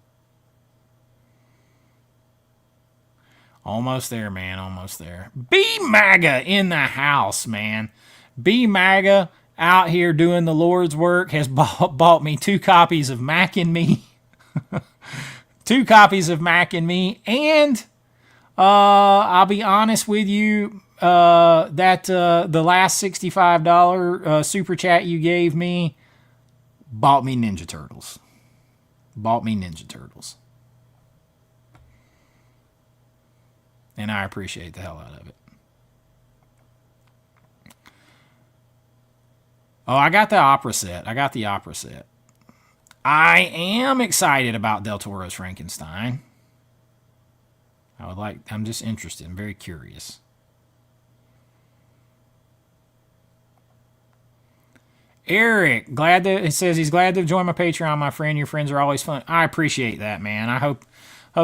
A: Almost there, man. Almost there. B MAGA in the house, man. B MAGA out here doing the Lord's work has bought me 2 copies of Mac and Me. 2 copies of Mac and Me. And I'll be honest with you, that the last $65 super chat you gave me bought me Ninja Turtles. Bought me Ninja Turtles. And I appreciate the hell out of it. Oh, I got the opera set. I am excited about Del Toro's Frankenstein. I'm just interested. I'm very curious. Eric, it says he's glad to have joined my Patreon, my friend. Your friends are always fun. I appreciate that, man. I hope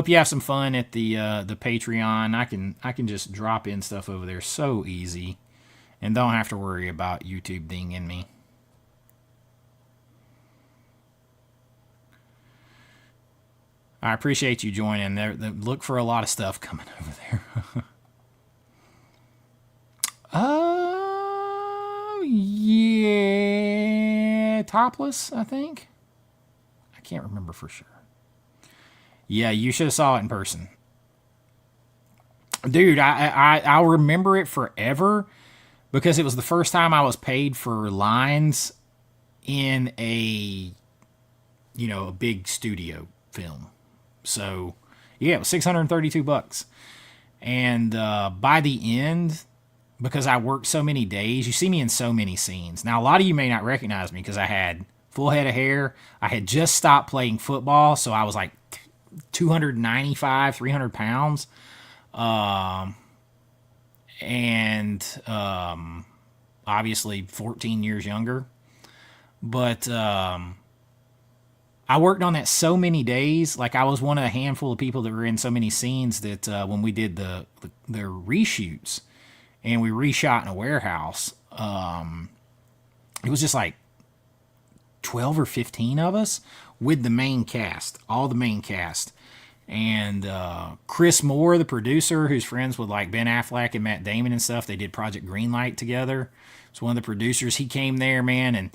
A: you have some fun at the Patreon. I can just drop in stuff over there so easy, and don't have to worry about YouTube dinging me. I appreciate you joining. Look for a lot of stuff coming over there. Oh yeah, topless. I think. I can't remember for sure. Yeah, you should have saw it in person. Dude, I'll remember it forever because it was the first time I was paid for lines in a big studio film. So yeah, it was $632. And by the end, because I worked so many days, you see me in so many scenes. Now, a lot of you may not recognize me because I had full head of hair. I had just stopped playing football, so I was like 295, 300 pounds. And obviously 14 years younger. But I worked on that so many days. Like, I was one of a handful of people that were in so many scenes that when we did the reshoots and we reshot in a warehouse, it was just like 12 or 15 of us with the main cast, all the main cast. And Chris Moore, the producer, who's friends with like Ben Affleck and Matt Damon and stuff, they did Project Greenlight together. It's one of the producers. He came there, man, and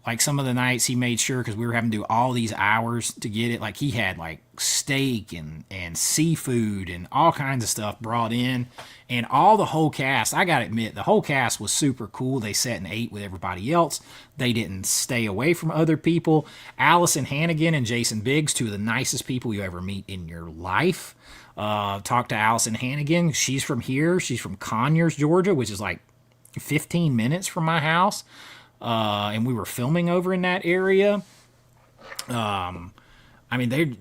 A: like some of the nights he made sure, because we were having to do all these hours to get it. Like, he had like steak and seafood and all kinds of stuff brought in, and all the whole cast. I gotta admit, the whole cast was super cool. They sat and ate with everybody else. They didn't stay away from other people. Allison Hannigan and Jason Biggs, two of the nicest people you ever meet in your life. Talked to Allison Hannigan. She's from here. She's from Conyers, Georgia, which is like 15 minutes from my house. And we were filming over in that area. I mean,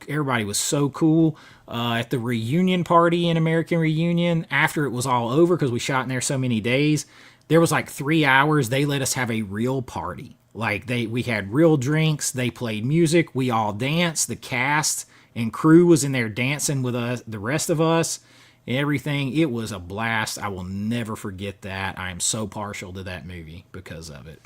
A: everybody was so cool. At the reunion party in American Reunion, after it was all over, because we shot in there so many days, there was like 3 hours. They let us have a real party. Like, we had real drinks. They played music. We all danced. The cast and crew was in there dancing with us, the rest of us. Everything. It was a blast. I will never forget that. I am so partial to that movie because of it.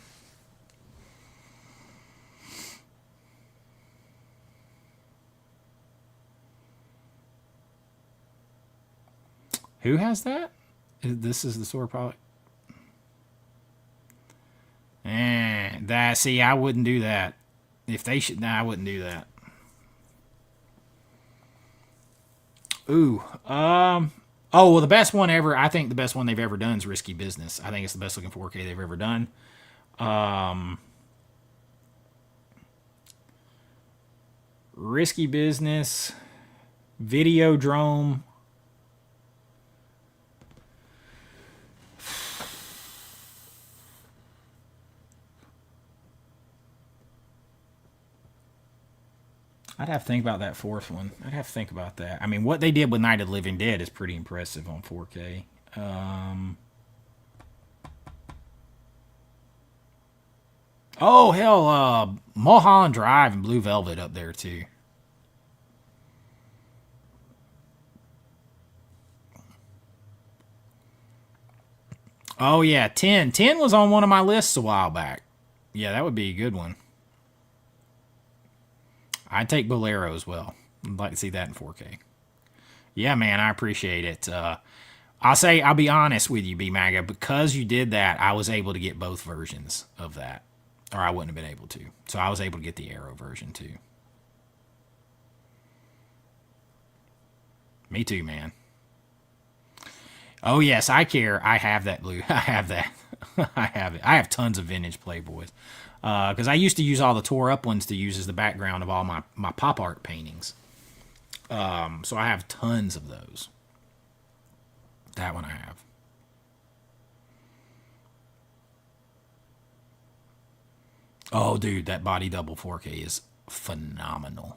A: Who has that? This is the sword product. See, I wouldn't do that. If they should, nah, I wouldn't do that. Ooh, oh, well, the best one ever, I think the best one they've ever done is Risky Business. I think it's the best looking 4K they've ever done. Risky Business, Videodrome. I'd have to think about that fourth one. I'd have to think about that. I mean, what they did with Night of the Living Dead is pretty impressive on 4K. Oh, hell, Mulholland Drive and Blue Velvet up there, too. Oh, yeah, 10. 10 was on one of my lists a while back. Yeah, that would be a good one. I'd take Bolero as well. I'd like to see that in 4K. Yeah, man, I appreciate it. I'll be honest with you, B Maga. Because you did that, I was able to get both versions of that, or I wouldn't have been able to. So I was able to get the Arrow version too. Me too, man. Oh yes, I care. I have that blue. I have that. I have it. I have tons of vintage Playboys. Because I used to use all the tore up ones to use as the background of all my pop art paintings. So I have tons of those. That one I have. Oh, dude, that body double 4K is phenomenal.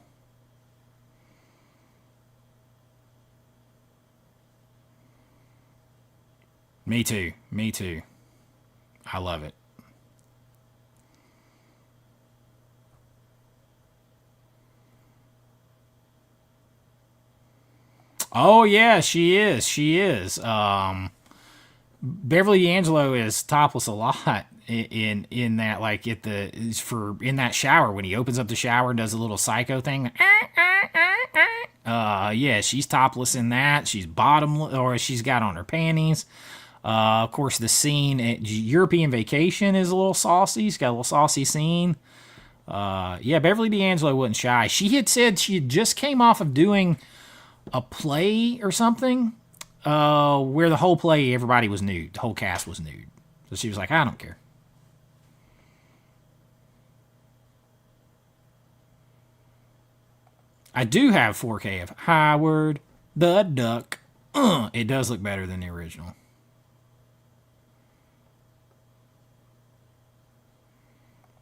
A: Me too. Me too. I love it. Oh yeah, she is. She is. Beverly D'Angelo is topless a lot in that, like, in that shower when he opens up the shower and does a little psycho thing. Yeah, she's topless in that. She's bottomless, or she's got on her panties. Of course, the scene at European Vacation is a little saucy. It's got a little saucy scene. Yeah, Beverly D'Angelo wasn't shy. She had said she had just came off of doing a play or something where the whole play, everybody was nude. The whole cast was nude. So she was like, I don't care. I do have 4K of Howard the Duck. It does look better than the original.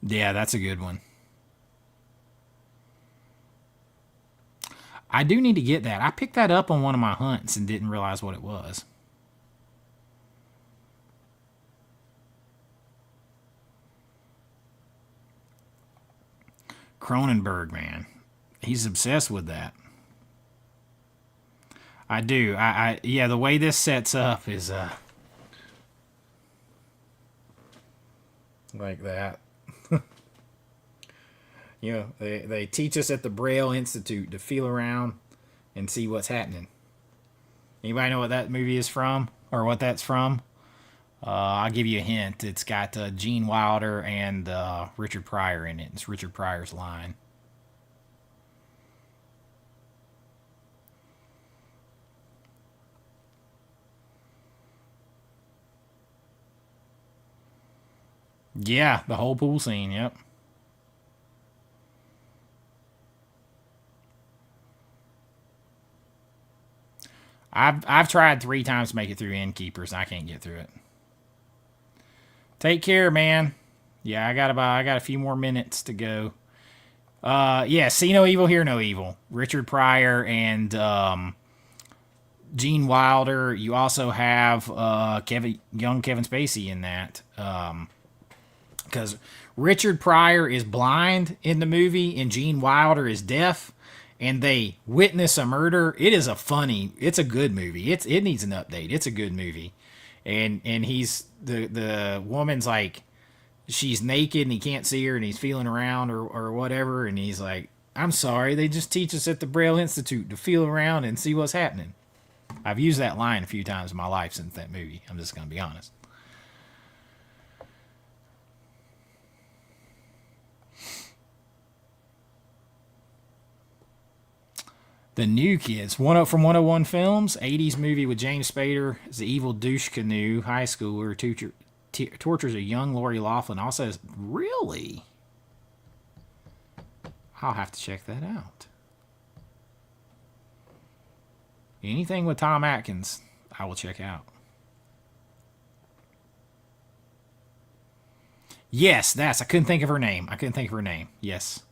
A: Yeah, that's a good one. I do need to get that. I picked that up on one of my hunts and didn't realize what it was. Cronenberg, man. He's obsessed with that. I do. Yeah, the way this sets up is like that. You know, they teach us at the Braille Institute to feel around and see what's happening. Anybody know what that movie is from? Or what that's from? I'll give you a hint. It's got Gene Wilder and Richard Pryor in it. It's Richard Pryor's line. Yeah, the whole pool scene, yep. I've tried 3 times to make it through Innkeepers and I can't get through it. Take care, man. Yeah, I got a few more minutes to go. Yeah, See No Evil, Hear No Evil. Richard Pryor and Gene Wilder. You also have young Kevin Spacey in that. Because Richard Pryor is blind in the movie and Gene Wilder is deaf. And they witness a murder. It's a good movie. It needs an update. It's a good movie. And he's the woman's like, she's naked and he can't see her and he's feeling around or whatever. And he's like, I'm sorry, they just teach us at the Braille Institute to feel around and see what's happening. I've used that line a few times in my life since that movie. I'm just going to be honest. The New Kids, from 101 Films, 80s movie with James Spader as the evil douche canoe high schooler tortures a young Lori Loughlin. Also says, really? I'll have to check that out. Anything with Tom Atkins, I will check out. Yes, I couldn't think of her name. Yes.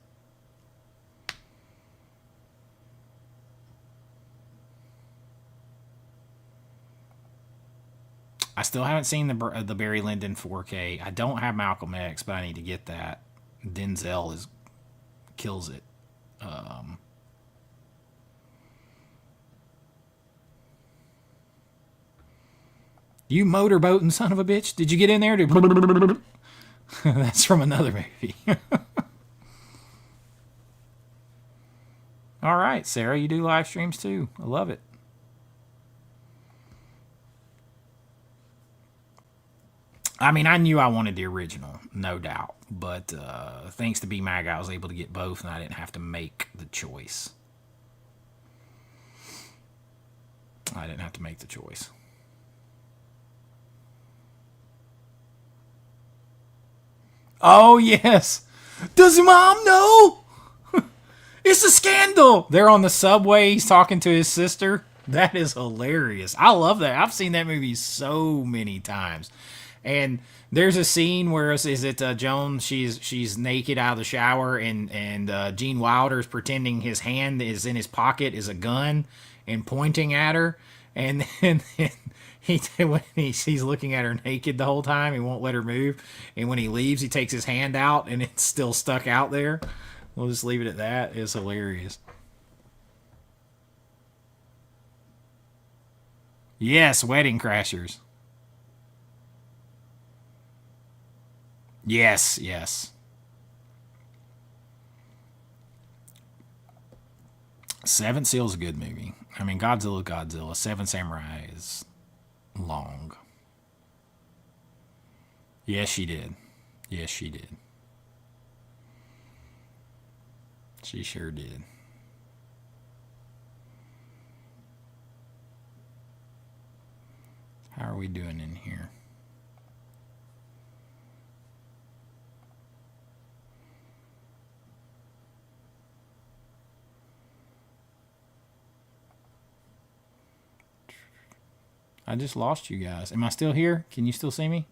A: I still haven't seen the Barry Lyndon 4K. I don't have Malcolm X, but I need to get that. Denzel kills it. You motorboating son of a bitch! Did you get in there? That's from another movie. All right, Sarah, you do live streams too. I love it. I mean, I knew I wanted the original, no doubt. But thanks to BMAG, I was able to get both, and I didn't have to make the choice. Oh, yes. Does your mom know? It's a scandal. They're on the subway. He's talking to his sister. That is hilarious. I love that. I've seen that movie so many times. And there's a scene where Joan? She's naked out of the shower, and Gene Wilder's pretending his hand is in his pocket is a gun and pointing at her, and then he's looking at her naked the whole time. He won't let her move, and when he leaves, he takes his hand out, and it's still stuck out there. We'll just leave it at that. It's hilarious. Yes, Wedding Crashers. Yes. Seven Seal's a good movie. I mean, Godzilla. Seven Samurai is long. Yes, she did. She sure did. How are we doing in here? I just lost you guys. Am I still here? Can you still see me?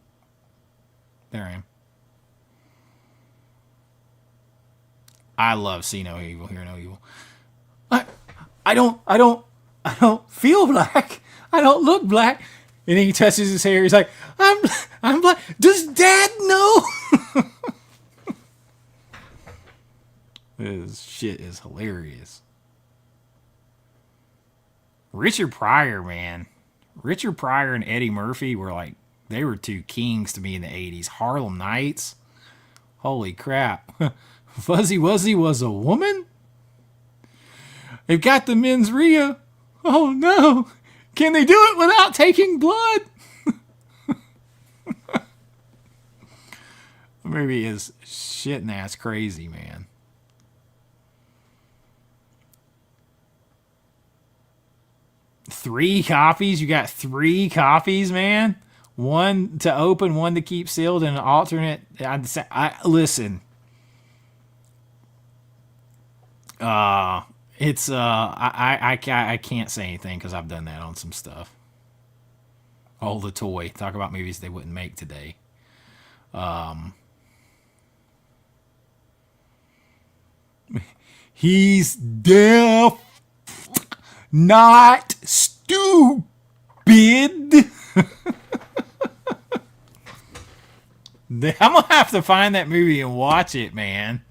A: There I am. I love See No Evil, Hear No Evil. I don't feel black. I don't look black. And he touches his hair. He's like, I'm black. Does Dad know? This shit is hilarious. Richard Pryor, man. Richard Pryor and Eddie Murphy were like, they were two kings to me in the 80s. Harlem Nights. Holy crap. Fuzzy Wuzzy was a woman? They've got the mens rea. Oh no. Can they do it without taking blood? The movie is shitting ass crazy, man. Three copies? You got 3 copies, man? One to open, one to keep sealed, and an alternate. Listen. It's I can't say anything because I've done that on some stuff. Oh, the toy. Talk about movies they wouldn't make today. He's deaf, not stupid. I'm gonna have to find that movie and watch it, man.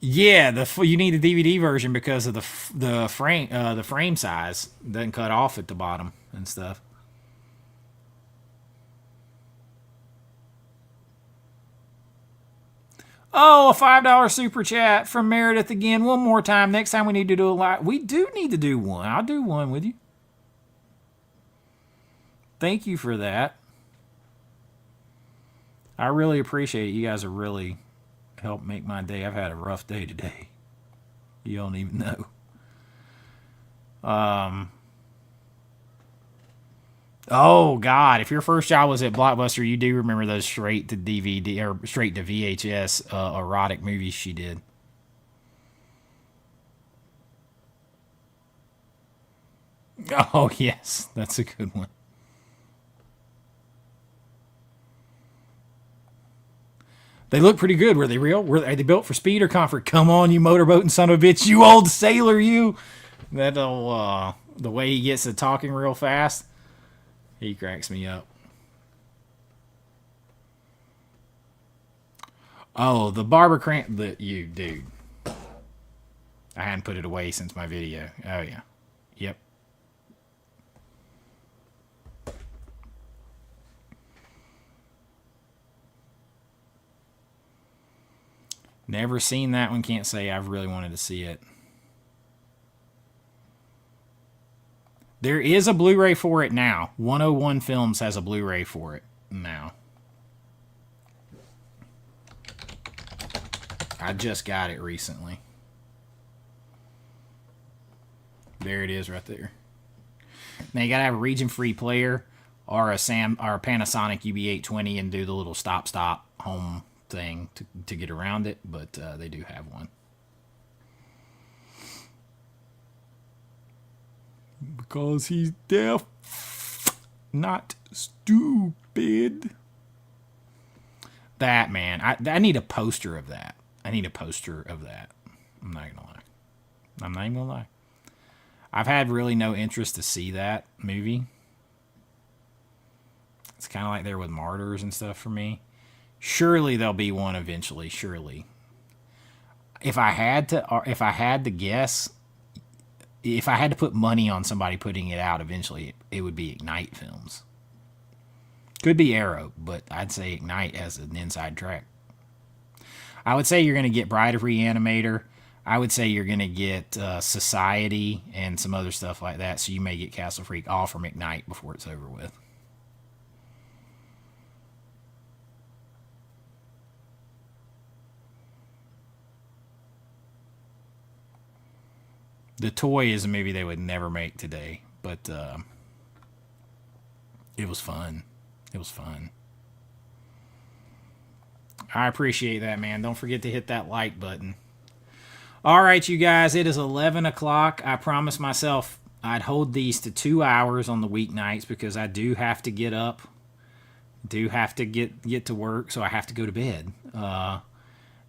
A: Yeah, you need the DVD version because of the frame size doesn't cut off at the bottom and stuff. Oh, a $5 super chat from Meredith again. One more time. Next time we need to do a live. We do need to do one. I'll do one with you. Thank you for that. I really appreciate it. You guys have really helped make my day. I've had a rough day today. You don't even know. Oh God! If your first job was at Blockbuster, you do remember those straight to DVD or straight to VHS erotic movies she did. Oh yes, that's a good one. They look pretty good. Were they real? Are they built for speed or comfort? Come on, you motorboating son of a bitch! You old sailor, you! That'll the way he gets to talking real fast. He cracks me up. Oh, the Barbara Cramp that you dude. I hadn't put it away since my video. Oh yeah. Yep. Never seen that one. Can't say I've really wanted to see it. There is a Blu-ray for it now. 101 Films has a Blu-ray for it now. I just got it recently. There it is right there. Now you gotta have a region-free player or a Panasonic UB820 and do the little stop home thing to get around it, but they do have one. Because he's deaf, not stupid. That, man, I need a poster of that. I'm not gonna lie. I'm not even gonna lie. I've had really no interest to see that movie. It's kind of like there with Martyrs and stuff for me. Surely there'll be one eventually. Surely. If I had to guess, if I had to put money on somebody putting it out eventually, it would be Ignite Films. Could be Arrow, but I'd say Ignite as an inside track. I would say you're going to get Bride of Reanimator. I would say you're going to get Society and some other stuff like that. So you may get Castle Freak all from Ignite before it's over with. The toy is a movie they would never make today, but it was fun. It was fun. I appreciate that, man. Don't forget to hit that like button. All right, you guys, it is 11 o'clock. I promised myself I'd hold these to 2 hours on the weeknights because I do have to get up, do have to get to work, so I have to go to bed.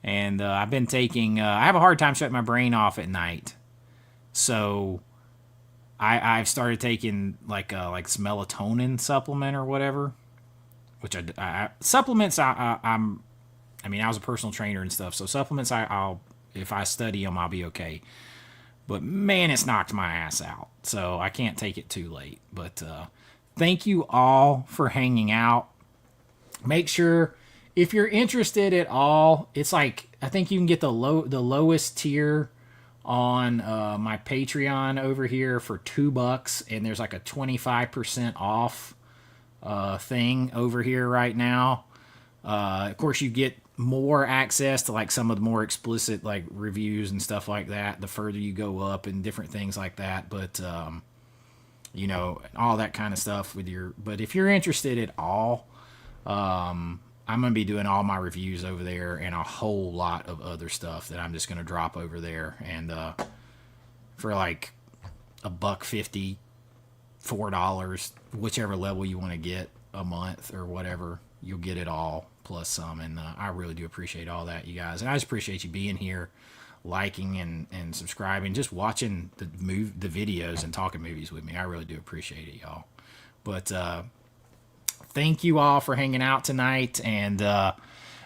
A: And I've been taking, I have a hard time shutting my brain off at night. So I've started taking like some melatonin supplement or whatever, which supplements, I mean, I was a personal trainer and stuff, so supplements, I'll if I study them, I'll be okay. But man, it's knocked my ass out, so I can't take it too late. But thank you all for hanging out. Make sure if you're interested at all, it's like I think you can get the lowest tier on my Patreon over here for $2, and there's like a 25% off thing over here right now. Of course, you get more access to like some of the more explicit like reviews and stuff like that the further you go up and different things like that, but you know, all that kind of stuff with your, but if you're interested at all, I'm gonna be doing all my reviews over there and a whole lot of other stuff that I'm just gonna drop over there, and for like $1.50, $4, whichever level you want to get a month or whatever, you'll get it all plus some. And I really do appreciate all that, you guys, and I just appreciate you being here, liking and subscribing, just watching the videos and talking movies with me. I really do appreciate it, y'all. But thank you all for hanging out tonight, and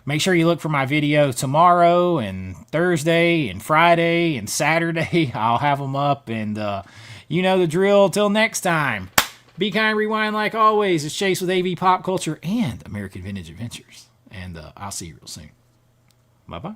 A: make sure you look for my video tomorrow and Thursday and Friday and Saturday. I'll have them up, and you know the drill. Till next time, be kind, rewind like always. It's Chase with AV Pop Culture and American Vintage Adventures, and I'll see you real soon. Bye-bye.